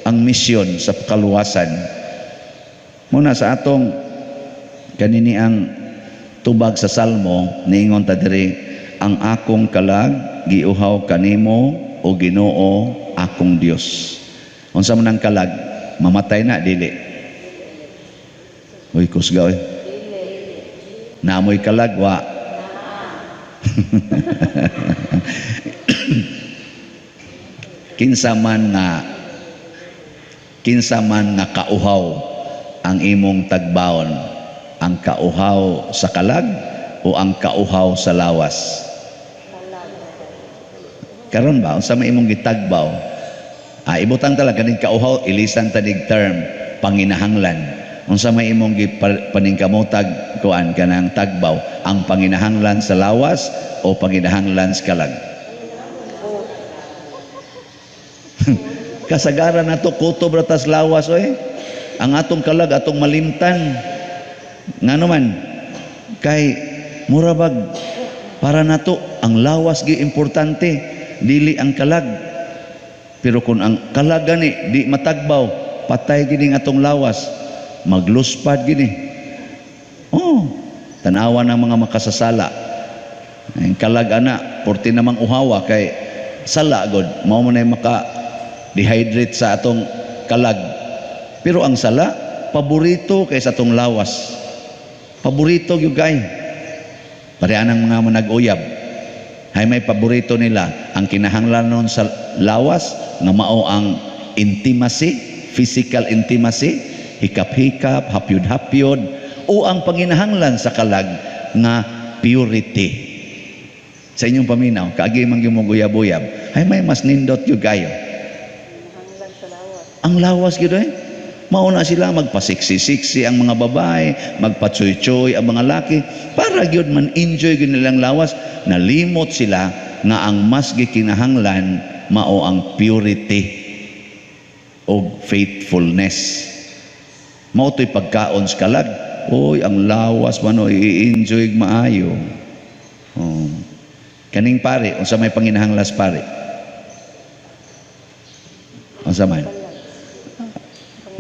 ang misyon sa kaluwasan. Muna sa atong kanini ang tubag sa Salmo niingon ta diri, ang akong kalag giuhaw kanimo o Ginoo akong Dios. Unsa man ang kalag? Mamatay na dili. Uy kusga oy. Naamoy kalag wa. Kinsa man nga kauhaw ang imong tagbaon, ang kauhaw sa kalag o ang kauhaw sa lawas? Karon ba unsa may imong gitagbaw? Ibutang talaga ning kauhaw, ilisan ta dig term panginahanglan. Unsa may imong paningkamotag kuan kanang tagbaw, ang panginahanglan sa lawas o panginahanglan sa kalag? Kasagaran nato kutob ratas lawas oy. Ang atong kalag atong malimtan. Ngano man kay murabag para nato ang lawas gi importante, dili ang kalag. Pero kung ang kalag gani di matagbaw, patay gini nga atong lawas, magluspad gini. Tanawa ng mga makasasala. Ang kalag ana porti namang uhawa kay sala god mao man ay maka dehydrate sa atong kalag. Pero ang sala paborito kay sa atong lawas. Paborito gyud kay. Pareha ng mga manag-uyab. Hay may paborito nila ang kinahanglanon sa lawas nga mao ang intimacy, physical intimacy, hikap-hikap, hapyod-hapyod, o ang panginahanglan sa kalag nga purity. Sa inyong paminaw, kaagi man gyud mo guyab-uyab, hay may mas nindot gyud kayo. Ang lawas gyud mauna sila magpasiksi-siksi ang mga babae, magpatsoy-tsoy ang mga laki para gyud man enjoy gyud nilang lawas. Nalimot sila nga ang mas gikinahanglan mao ang purity o faithfulness. Mao to'y pagkaon sa kalag. Oy, ang lawas man i-enjoy maayo. Kaning pare, unsa may panginahanglas pare? Unsa man?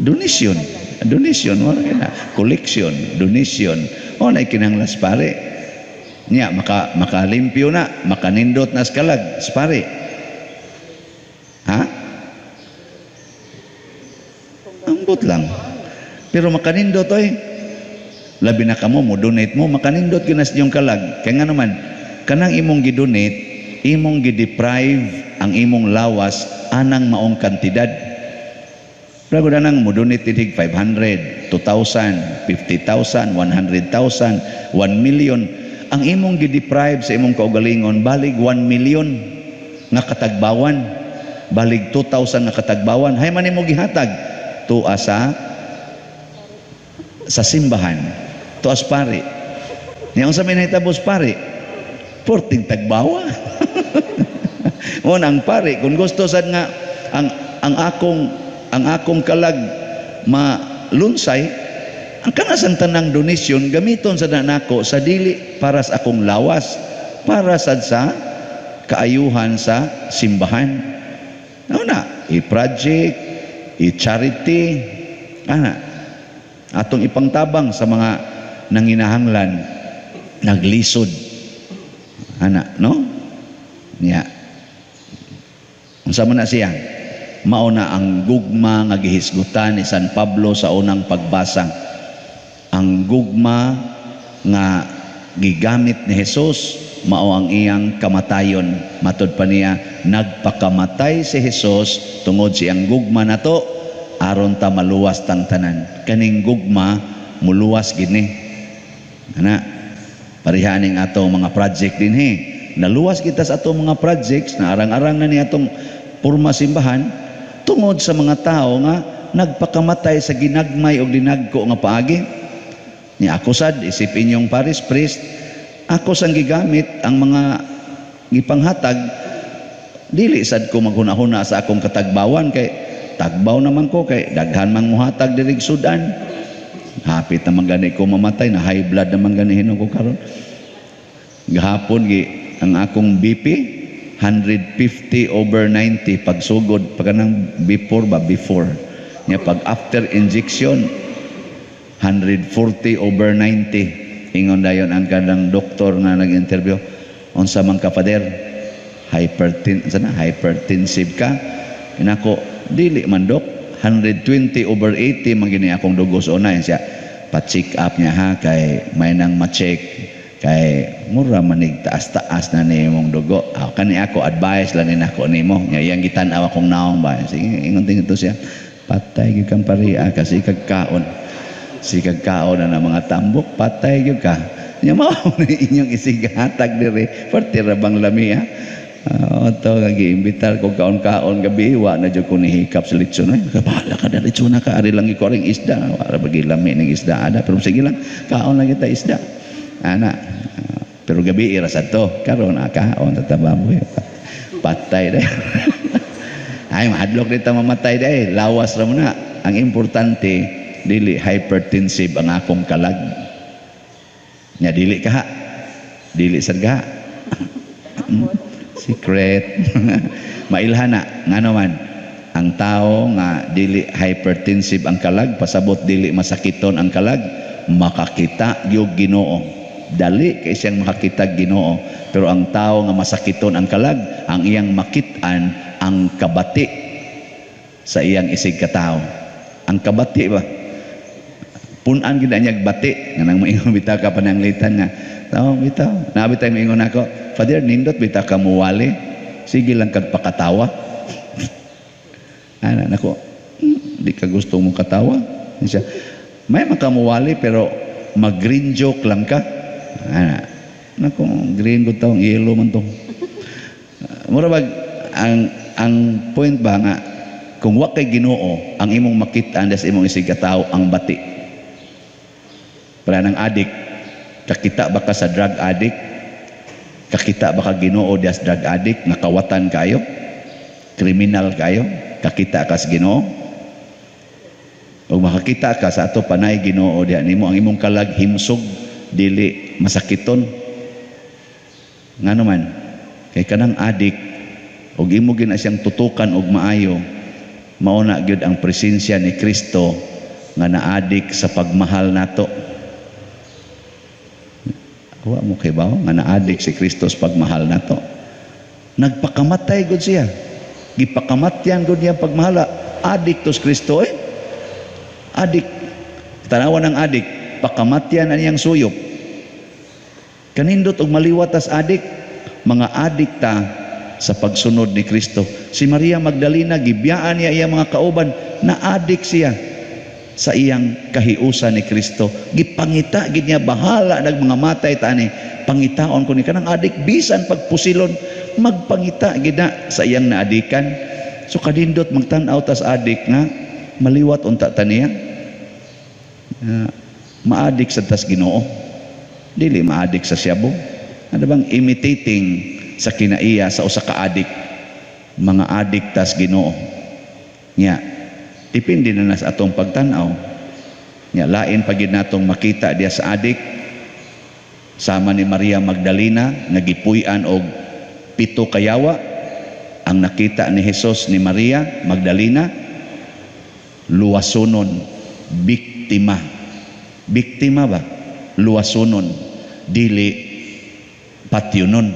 Donation, wala na. Collection, donation. Na kinahanglas pare. Nya makalimpyo na, makanindot na sa kalag, pare. Ambot lang. Pero makanindot labi na kamo mo donate mo, makanindot gyud na sa iyong kalag. Kaya nga naman kanang imong gidonate, imong gideprive ang imong lawas anang maong kantidad. Pero danang mo donate tig 500, 2,000, 50,000, 100,000, 1 million. Ang imong gideprive sa imong kaugalingon balig 1 million nga katagbawan, balig 2,000 nga katagbawan. Hay man imong gihatag tuwa sa simbahan, tuas pare. Niya unsa may nahitabos pare? Porting tagbawa. Ang pare kung gusto sad nga ang akong kalag malunsay, ang kanasang tanang donasyon gamiton sa nanako sa dili para sa akong lawas, para sad sa kaayuhan sa simbahan. I-project, i-charity, atong ipangtabang sa mga nanginahanglan, naglisod. No? Niya. Unsa man na siya? Mao na ang gugma nga gihisgutan ni San Pablo sa unang pagbasa. Ang gugma nga gigamit ni Jesus mao ang iyang kamatayon. Matud pa niya, nagpakamatay si Jesus tungod siyang gugma nato aron ta maluwas tang tanan. Kaning gugma muluwas gini. Ana parihaning atong mga project din he. Naluwas kita sa atong mga projects na arang-arang na ni atong purma simbahan tungod sa mga tao nga nagpakamatay sa ginagmay o dinagko nga paagi. Ni ako sad isipin yung parish priest, ako sang gigamit ang mga gipanghatag, dili sad ko maghuna-huna sa akong katagbawan kay tagbaw naman ko kay daghan mang muhatag diri Sudan. Hapit naman gani ko mamatay, na high blood naman gani hinon ko karon. Gahapon ang akong BP 150/90 pagsugod pagkanang before nya pag after injection 140/90 ingon dayon ang kanang doktor nga nag-interview, unsa man ka pader, hypertensive ka? Inako dili man dok, 120/80 man gini akong dugo so na siya pa-check up niya ha kay may nang ma-check kay mura manig taas-taas na nimong dugo. Kani ako advice lang ni nako nimo nya iyang gitan-aw akong naong ba, sige ingon tingin to siya, patay gyud kang paria kasi kagkaon na mga tambok, patay gyud ka nya mao ni inyong isigatag diri perti ra bang lami ha. Oto giimbitar ko kaon-kaon gabi wa na jud ko ni hikap sa litson. Bahala ka dali tsuna ka ari lang iko ring isda wala bagi lami ning isda ada pero sige lang kaon lang kita isda ana. Pero gabi ira sa to karon kaon tatababoy patay dai. Ay mahadlok dito mamatay dai, lawas ra mo na. Ang importante dili hypertensive ang akong kalag nya dili ka dili sarga secret. Mailhana nga naman ang tao nga dili hypertensive ang kalag, pasabot dili masakiton ang kalag, makakita gyud Ginoo. Dali kay siyang makakita Ginoo, pero ang tao nga masakiton ang kalag, ang iyang makit-an ang kabati sa iyang isig katao. Ang kabati ba? Punan gid niya bati nga nang moingon bitaw ka pananglitan nga tao bitaw nabi tay moingon ako, Father nindot bitaw ka muwali, sige lang kag pakatawa. Ana nako di ka gusto mong katawa siya, may makamuwali pero mag green joke lang ka. Ana nako green gud taong yellow man to. Mura bag ang point ba nga kung wa kay Ginoo ang imong makit-an sa imong isig katao ang bati. Para ng adik, kakita ba ka sa drug addict? Kakita ba ka Ginoo dias drug addict, nakawatan kayo? Kriminal kayo? Kakita ka sa Ginoo? O makakita ka sa ato panay Ginoo diya nimo ang imong kalag himsog, dili masakiton. Nga naman, kay kanang adik, og imo gina siyang tutukan og maayo, mauna gyud ang presensya ni Kristo nga naadik sa pagmahal nato. Wa mo kay bawo nga naadik si Kristo sa pagmahal nato. Nagpakamatay gud siya. Gipakamatyan gud niya pagmahala. Adik to si Kristo Adik. Tanawan ng adik, pakamatyan na niyang suyop. Kanindot og maliwat as adik, mga adikta sa pagsunod ni Kristo. Si Maria Magdalena gibiyaan niya iyang mga kauban na adik siya sa iyang kahiusan ni Kristo. Gipangita gid niya bahala nag mga matay tani, pangitaon ko ni kanang adik bisan pagpusilon magpangita gid na sa iyang naadikan. So kadindot magtan-aw tas adik nga maliwat unta taniya. Maadik sa tas Ginoo, dili maadik sa siyabo. Ano bang imitating sa kinaiya sa usa ka adik, mga adik tas Ginoo nya. Depende na sa atong pagtanaw nya, lain pagid natong makita diya sa adik sama ni Maria Magdalena nagipuy-an og 7 kayawa. Ang nakita ni Hesus ni Maria Magdalena luwasonon, biktima ba, luwasonon, dili patyonon,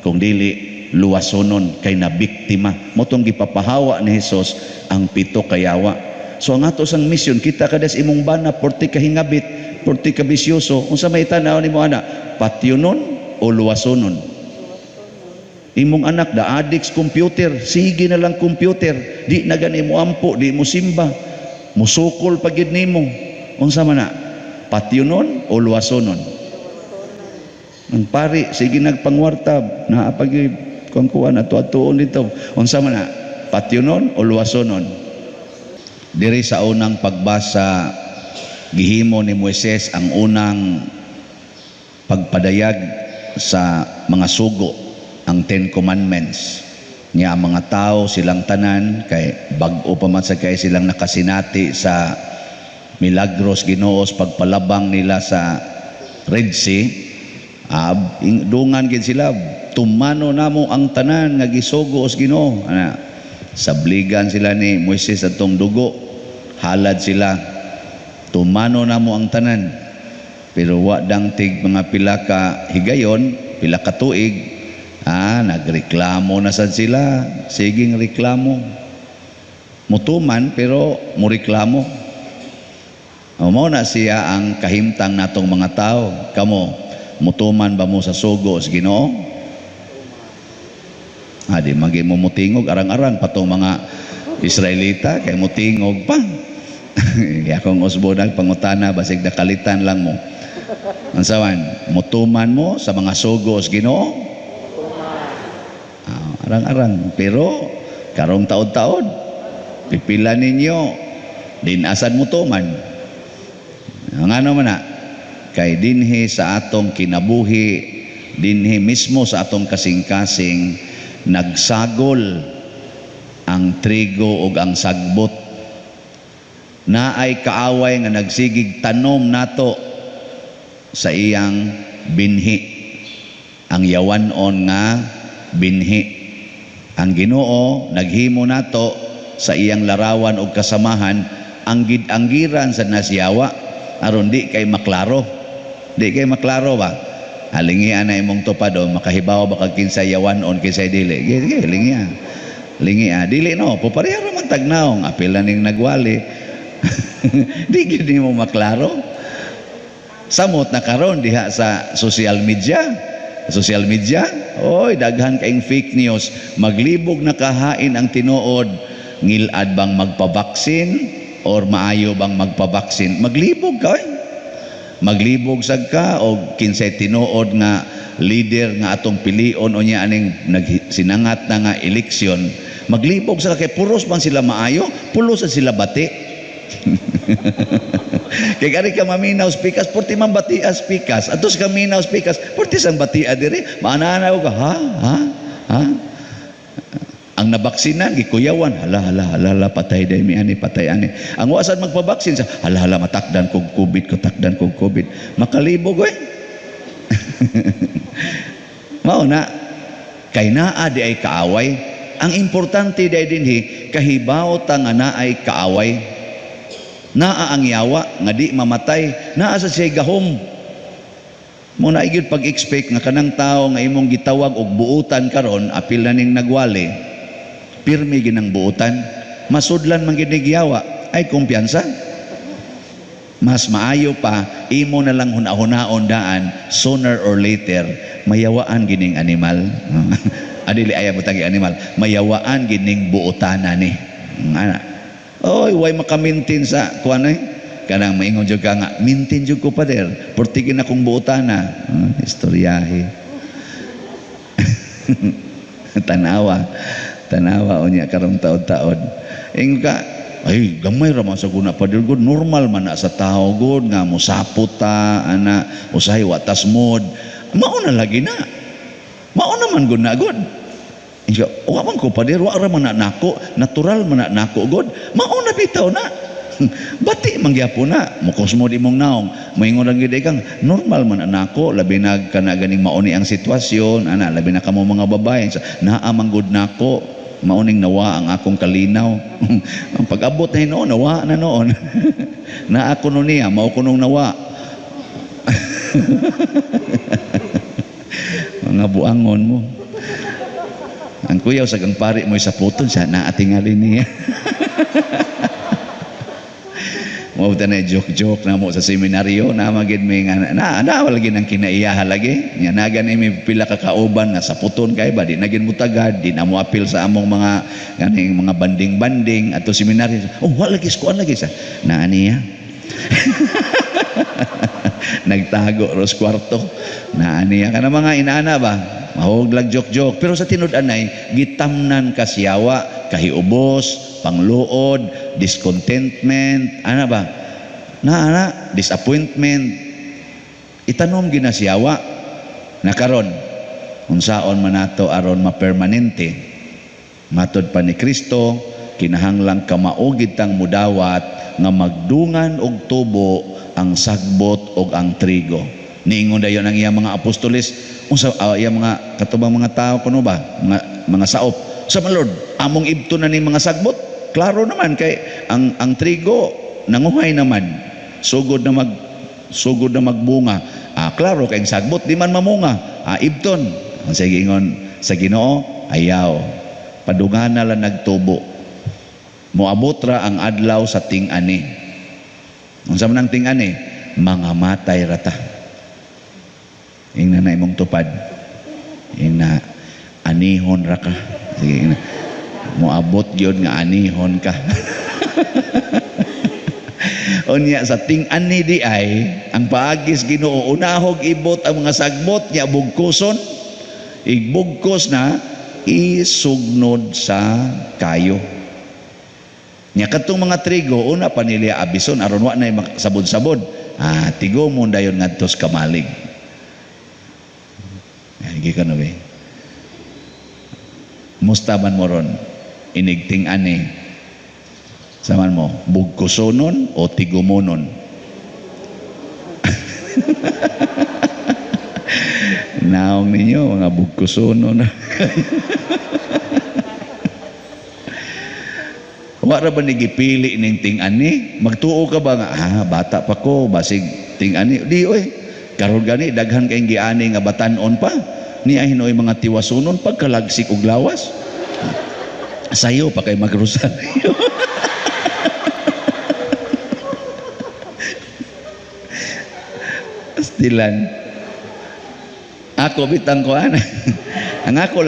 kung dili luwasonon kay na biktima. Motong gipapahawa ni Hesus ang 7 kayawa. So ang ato sang misyon, kita kadas imong bana porti ka hingabit, porti ka bisyoso, unsa may tanaw nimo ana, patyonon o luwasonon? Imong anak da addicts computer, sige na lang computer, di na gani mo ampo, di mo simba. Musukol pagid nimo. Unsa man na? Patyunon o luwasonon? Ang pari sige nagpangwartab na pagid kuan ato-atoon dito. Unsa man na? Patyunon o luwasonon? Diri sa unang pagbasa gihimo ni Moises ang unang pagpadayag sa mga sugo, ang Ten Commandments. Niya ang mga tao silang tanan kay bag-o pa man sa kay silang nakasinati sa milagros Ginoos pagpalabang nila sa Red Sea. Dungan gid sila, tumano namo ang tanan nga gisugo os Ginoo. Sabligan sila ni Moises atong dugo, halad sila, tumano namo ang tanan. Pero wa dang tig mga pila ka higayon, pila ka tuig, nagreklamo na sad sila. Siging reklamo. Mutuman pero mureklamo. Mao na siya ang kahimtang natong mga tao. Kamo, mutuman ba mo sa sugo sa Ginoo? Di magi mo mutingog arang-arang patong mga Israelita kay mutingog pa. Kaya akong usbonag pangutana basig nakalitan lang mo. Ansawan, mutuman mo sa mga sugo sa Ginoo? Arang-arang. Pero karong taod-taod pipila ninyo dinasan mutuman. Ang ano man na kay dinhi sa atong kinabuhi, dinhi mismo sa atong kasing-kasing nagsagol ang trigo ug ang sagbot. Naay kaaway nga nagsigig tanom nato sa iyang binhi, ang yawanon nga binhi. Ang Ginoo naghimo nato sa iyang larawan ug kasamahan, ang gid-anggiran sa nasyawa aron di kay maklaro. Di kay maklaro ba? Halingian na imong tupado, makahibaw ba kag kinsay yawanon kinsay dili. Lingia. Lingia. Dili no, pupareha man tagnaong apil na ning nagwali. Di gid mo maklaro. Samot na karon diha sa social media. Social media, oy daghan kaing fake news. Maglibog na kahain ang tinuod, ngilad bang magpabaksin or maayo bang magpabaksin? Maglibog ka. Maglibog sad ka o kinsay tinuod nga leader nga atong pilion o niya aning sinangat na nga eleksyon. Maglibog sila kay puros man sila maayo, pulos sila bati. Kay gari ka maminaw speakas, porti man batia speakas. Atos ka minaw speakas, porti sang batia diri. Maananaw ka, ha? Ang nabaksinan, gikuyawan, hala, patay day mi ani, patay ani. Ang wasan magpabaksin sa, hala, matakdan kog COVID. Makalibog, eh. Mao na, kay naa di ay kaaway. Ang importante day dinhi, kahibaw ta nga naa ay kaaway. Naa ang yawa nga di mamatay, naa sa siya gahom. Muna igid pag-expect nga kanang tao nga imong gitawag og buutan karon, apil na ning nagwali, pirmi ginang buutan, masudlan man gid yawa, ay kumpiyansa. Mas maayo pa imo na lang hunahunaon daan, sooner or later mayawaan gining animal. Adili aya butang animal, mayawaan gining buutana ni. Oy, way makamintin sa kuan ay kanang maingon jud ka nga mintin jud ko pader portigin akong buutana. Istoryahe. tanawa unya karong taod-taod. Ingon ka, ay gamay ra man sa guna pader gud, normal man na sa tao gud nga mosapot ta ana usahay watas mod. Mao na lagi na. Mao naman gud na gud. Wa man ko pader, wa ra man nako, natural man nako god. Mao na bitaw na. Bati man gyapon na. Mukos mo di mong naong. Moingon ra gyud kang normal man nako, labi na kana ganing mauni ang sitwasyon, ana labi na kamo mga babae. Naa man gud nako, mauning nawa ang akong kalinaw. Ang pag-abot na hinoon, nawa na noon. Na ako no niya, mao kunong nawa. Mga buangon mo. Ang kuyaw sa gang pari mo sa puton siya naatingalin niya. Mo ta na joke-joke na mo sa seminaryo na magid may nga na lagi nang kinaiyaha lagi. Nya na gani mi pila ka kauban nga sa puton kay ba di na gid mo tagad, di na mo apil sa among mga ganing mga banding-banding ato seminaryo. Oh, wala lagi kuan lagi sa na aniya. Nagtago ros kwarto na aniya kana mga inaana ba. Mahuglag joke-joke pero sa tinud-anay gitamnan kasiyawa, kahiubos, pangluod, discontentment, ana ba? Disappointment. Itanom ginasiyawa na karon unsaon man nato aron mapermanente. Matod pa ni Kristo, kinahanglang kamaugid tang mudawat nga magdungan og tubo ang sagbot og ang trigo. Niingon dayon ang iyang mga apostoles, unsa iyang mga katubang mga tao kuno ba? Mga saop. Sa Lord, among ibto na ni mga sagbot. Klaro naman kay ang trigo nanguhay naman. Sugod na magbunga. Klaro kay ang sagbot di man mamunga. Ibton. Ang sige ingon sa Ginoo, ayaw. Padungana lang nagtubo. Moabot ra ang adlaw sa ting-ani. Unsa man ang ting-ani? Mga matay rata. Ingna na imong tupad. Ingna anihon ra ka. Sige ingna. Moabot gyud nga anihon ka. Unya sa ting-ani di ay ang paagis Ginoo unahog ibot ang mga sagbot nya bugkoson. Igbugkos na isugnod sa kayo. Nya katong mga trigo una pa nila abison aron wa na sabod-sabod. Tigo mo dayon ngadtos kamalig. Gi ka no be. Mustaban mo ron inigting ani. Saman mo bugkosonon o tigumonon. Naong ninyo mga bugkosonon. Wala ba nagipili ning ting-ani? Magtuo ka ba nga, bata pa ko, basig ting-ani. Di, oy, karon gani, daghan kayong giani nga batanon pa. Niya hinoy mga tiwasunon, pagkalagsik og lawas. Sayo pa kay magrosaryo. Stilan. Ako bitang ko ana. Ang ako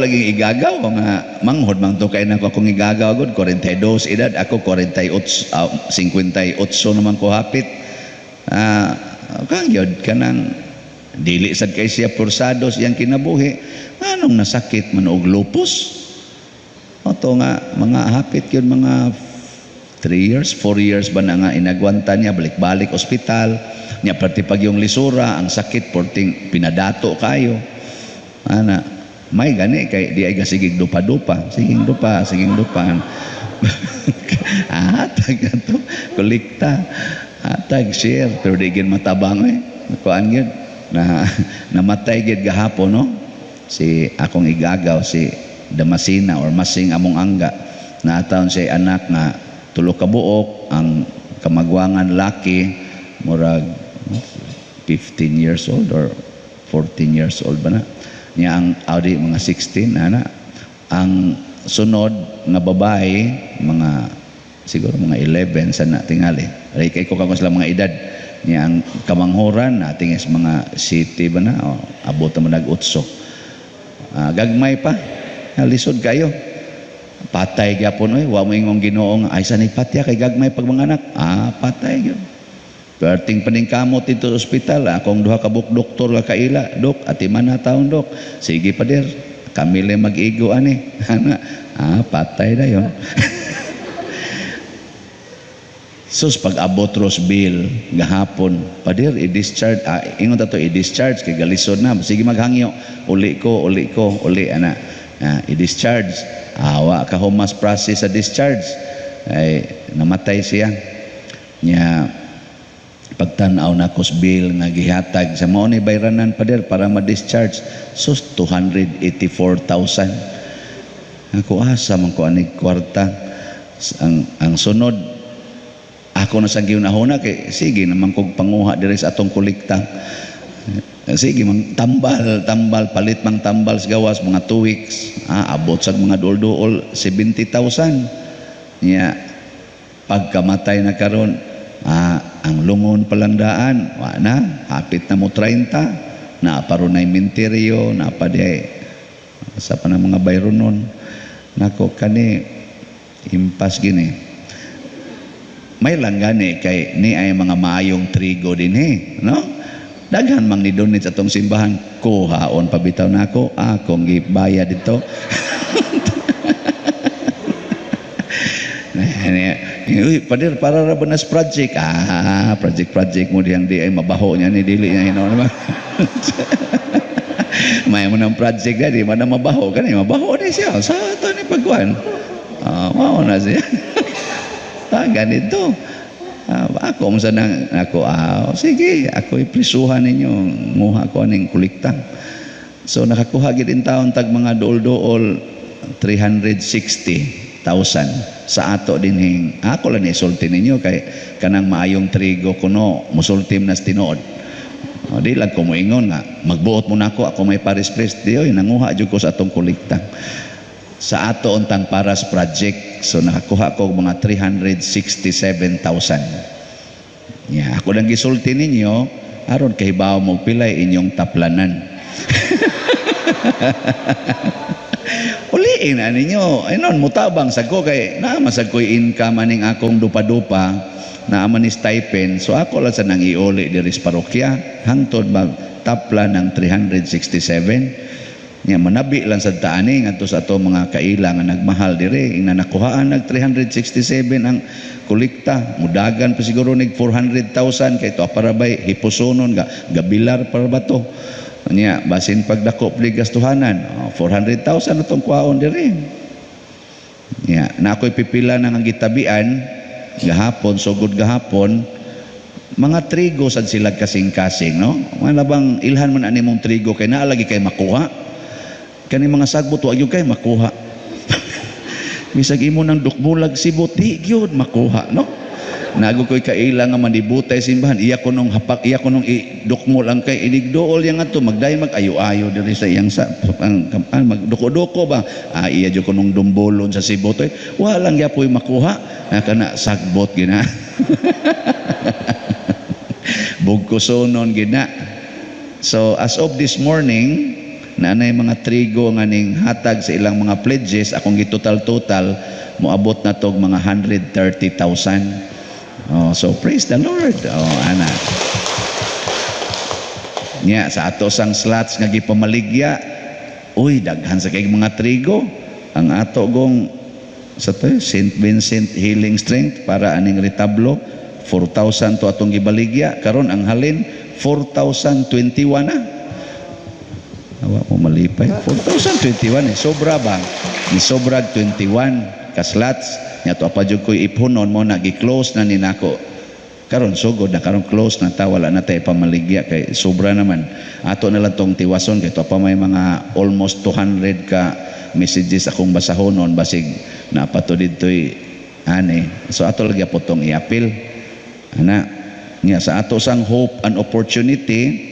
laging igagaw nga manghod man to kay nako akong igagaw gud 42 edad ako 58 naman ko hapit. Kang yun kanang dili sad kay siya pursado siyang kinabuhi. Anong nasakit man og lupus? Oto nga mga hapit yun mga 3 years, 4 years ba na nga inagwanta niya balik-balik ospital. Nya pati pag yung lisura ang sakit porting pinadato kayo. Ana, may gani kay di ay gasigig dupa-dupa. Siging dupa. Atag to kolekta. Atag share pero di gid matabang kuan gid na namatay gid gahapon no. Si akong igagaw si Damasina or Masing among angga. Naataon si anak nga tulo ka buok ang kamagwangan laki murag 15 years old or 14 years old ba na. Niya ang Audi mga 16 ana ang sunod nga babae mga siguro mga 11 sana tingali ay kay ko kamo sila mga edad niya ang kamanghoran nating is mga city ba na abot mo nag-utso gagmay pa lisod kayo patay gyapon wa mo ingong Ginoo ay sanay patya kay gagmay pag mga anak patay gyud. Perting paningkamot dito sa ospital, akong duha ka buk doktor ka kaila, dok, ati man na taon dok. Sige pa der, kami lang mag-igo ani. Patay na yun. Sus pag abot Roseville gahapon, pader i-discharge, ingon ta to i-discharge kay galisod na. Sige maghangyo, uli ko, ana. I-discharge. Wa ka humas process sa discharge. Ay namatay siya. Nya pagtanaw na kusbil nga gihatag sa mao ni bayranan pader para ma-discharge sus 284,000 ako asa man ko anig kwarta ang sunod ako na sa giunahuna kay sige naman kog panguha diri sa atong kolekta sige man tambal palit mang tambal sa gawas mga 2 weeks abot sa mga duol-duol 70,000 nya pagkamatay na karon, ang lungon palang daan, wa na, hapit na mo 30, naaparunay minteryo, naapadi sa pa ng mga bayron nun. Nako, kani, impas gini. May lang gani, kay ni ay mga maayong trigo din no? Daghan mang ni-donate sa atong simbahan, kuhaon pabitaw na ako, akong gibaya dito. Uy, padir, para rabanas project. Project mo diyang di ay mabaho niya, ni dili niya naman. May mo ng project ka, di man na mabaho ka na, mabaho na siya. Sa ito ni pagkuhan. Mao na siya. Ganito. Ako, sige, ako iprisuhan ninyo, nguha ko aning kulikta. So, nakakuha gid in taon tag mga dool-dool, 360,000 sa ato dinhing. Ako lang isulti ninyo, kay kanang maayong trigo kuno, musultim na tinuod. Di lang ko moingon nga, magbuot mo na ako may Paris Priest. Di oy, nanguha jud ko sa atong kulikta. Sa ato untang Paras Project, so nakakuha ko mga 367,000. Ako lang gisulti ninyo, aron kay bawo mo pilay inyong taplanan. Uliin na ninyo, ayun, mutabang sa ko, kay naamasag ko'y income aning akong dupa-dupa, naaman ni stipend, so ako lang sa nang iuli diri sa parokya, hangtod magtapla ng 367. Manabi lang sa taani ngadto sa ato mga kaila nga nagmahal dire, ina nakuhaan nag 367 ang kolekta, mudagan pa siguro nig 400,000 kay to parabay hipusonon gabilar para ba to. Basin pagdako pli gastuhanan, 400,000 atong kuhaon dire. Na ako'y pipila nang ang gitabian gahapon, sugod gahapon, mga trigo sad sila kasing-kasing, no? Wala bang ilhan man ani mong trigo kay naa lagi kay makuha. Kani mga sagbot wa gyud kay makuha. Bisag imo nang dukmulag sibot di gyud makuha, no? Nago ko'y kaila nga manibutay simbahan, iya ko nung hapak, iya ko nung idukmol ang kay inigdool yang ato magday mag-ayo-ayo diri sa iyang magduko-duko ba. Iya jud ko nung dumbolon sa sibot, walang gyapoy makuha. Kana sagbot gina. Bugkusonon gina. So as of this morning, nanay mga trigo nga ning hatag sa ilang mga pledges, akong gitotal-total, moabot na tog mga 130,000. So praise the Lord. Ana. Sa ato sang slots nga gipamaligya, uy, daghan sa kay mga trigo. Ang ato gong sa St. Vincent Healing Strength para aning retablo, 4,000 to atong gibaligya. Karon ang halin 4,021 na. Awa mo malipay. 4,021 sobra bang? Ni sobra 21 ka slots. Nya to pa jud koy iphunon mo na gi-close na ni nako. Karon sugod na karon close na ta, wala na tay pamaligya kay sobra naman. Ato na lang tong tiwason kay to pa may mga almost 200 ka messages akong basahonon basig napato didtoy ani. So ato lagi po tong iapil. Ana nya sa ato sang hope and opportunity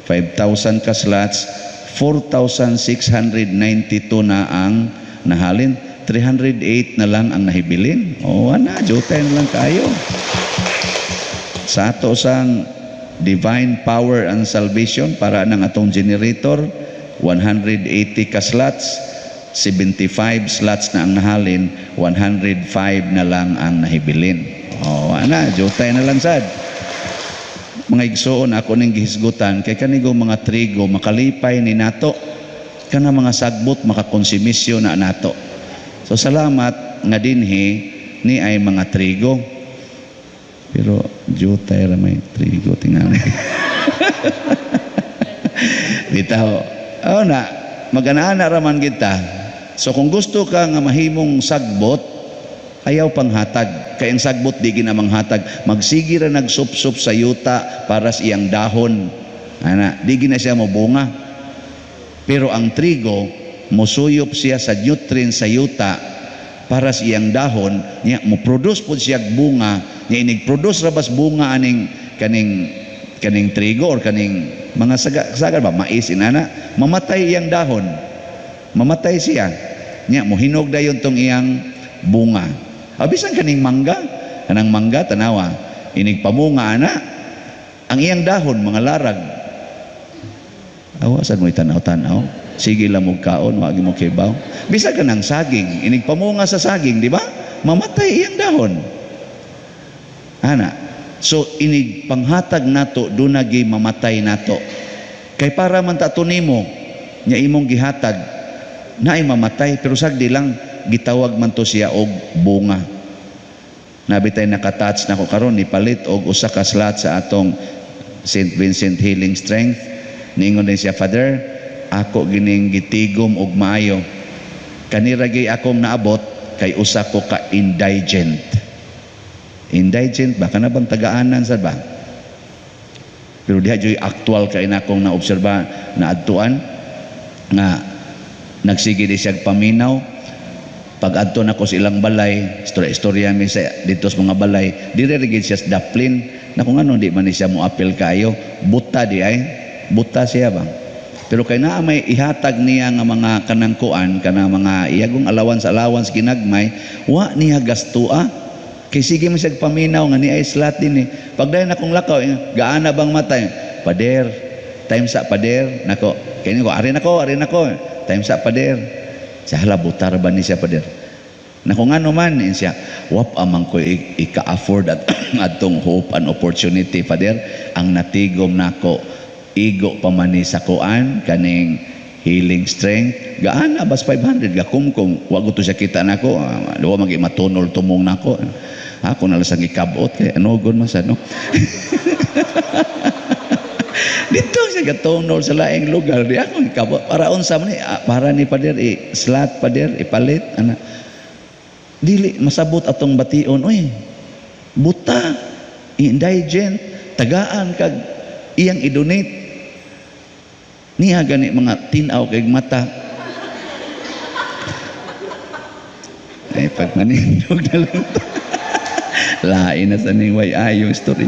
5,000 ka slots, 4,692 na ang nahalin. 308 na lang ang nahibilin. Jutay na lang kayo. Sa ato sang Divine Power and Salvation para ng atong generator, 180 ka slots, 75 slots na ang nahalin, 105 na lang ang nahibilin. Jutay na lang sad. Mga igsoon ako ning gihisgutan kay kanigo mga trigo makalipay ni nato, kana mga sagbot makakonsumisyon na nato. So salamat nga dinhi ni ay mga trigo. Pero jutay ra may trigo tingnan. Bitaw. Magana-ana ra man kita. So kung gusto ka nga mahimong sagbot, ayaw panghatag. Kay ang sagbot di ginamanghatag. Magsigi ra nagsup-sup sa yuta para sa iyang dahon. Di gina siya mobunga. Pero ang trigo musuyop siya sa nutrient sa yuta para sa iyang dahon, niya mo-produce po siya bunga, niya inig-produce rabas bunga aning kaning trigo or kaning mga sagar ba, mais inana, mamatay iyang dahon, mamatay siya, niya mohinog dayon tong iyang bunga. Abisan kaning mangga, kanang mangga tanawa, inig pamunga ana, ang iyang dahon mga larag. Awasan mo itanaw-tanaw. Sige lang mo kaon, wag mo kibaw. Bisa ka ng saging, inig pamunga sa saging, di ba? Mamatay iyang dahon. Ana. So inig panghatag nato dunagi mamatay nato. Kay para man tato nimo nya imong gihatag naay mamatay pero sagdi lang gitawag man to siya og bunga. Nabitay nakatouch nako karon ni palit og usa ka slot sa atong St. Vincent Healing Strength. Ningon din siya, Father, ako gining gitigom og maayo. Kanira gyud akong naabot kay usa ko ka indigent. Indigent ba kana bang tagaanan sad ba? Pero diha joy actual kay nakong naobserba na adtuan nga nagsige di siya paminaw. Pag adto nako sa ilang balay, istorya mi sa dito sa mga balay, dire gid siya sa daplin. Na kung ano di man ni siya mo apel kayo, buta di ay, buta siya ba? Pero kay naa may ihatag niya nga mga kanangkuan, kana mga iyagong allowance ginagmay, wa niya gastua. Kay sige man siya paminaw nga ni ay slat din eh. Pagdayon akong lakaw, gaana bang matay? Pader, time sa pader, nako. Kay ko, arin ako, time sa pader. Sa hala butar ba ni siya pader? Na kung ano man siya, wap amang ko ika-afford at atong hope and opportunity, Father, ang natigom nako igo pa man ni sa kuan kaning healing strength gaana bas 500 gakumkum wa ko to siya kita nako wa magi matunol tumong nako ako na lang ikabot kay ano gon man sa no dito siya gatunol sa laing lugar di ako ikabot para unsa man ni para ni Father slot Father ipalit ana dili masabot atong bation oy buta indigent tagaan kag iyang i-donate niya gani mga tinaw kay mata ay pag manindog na lang lain na sa ning way ayong istorya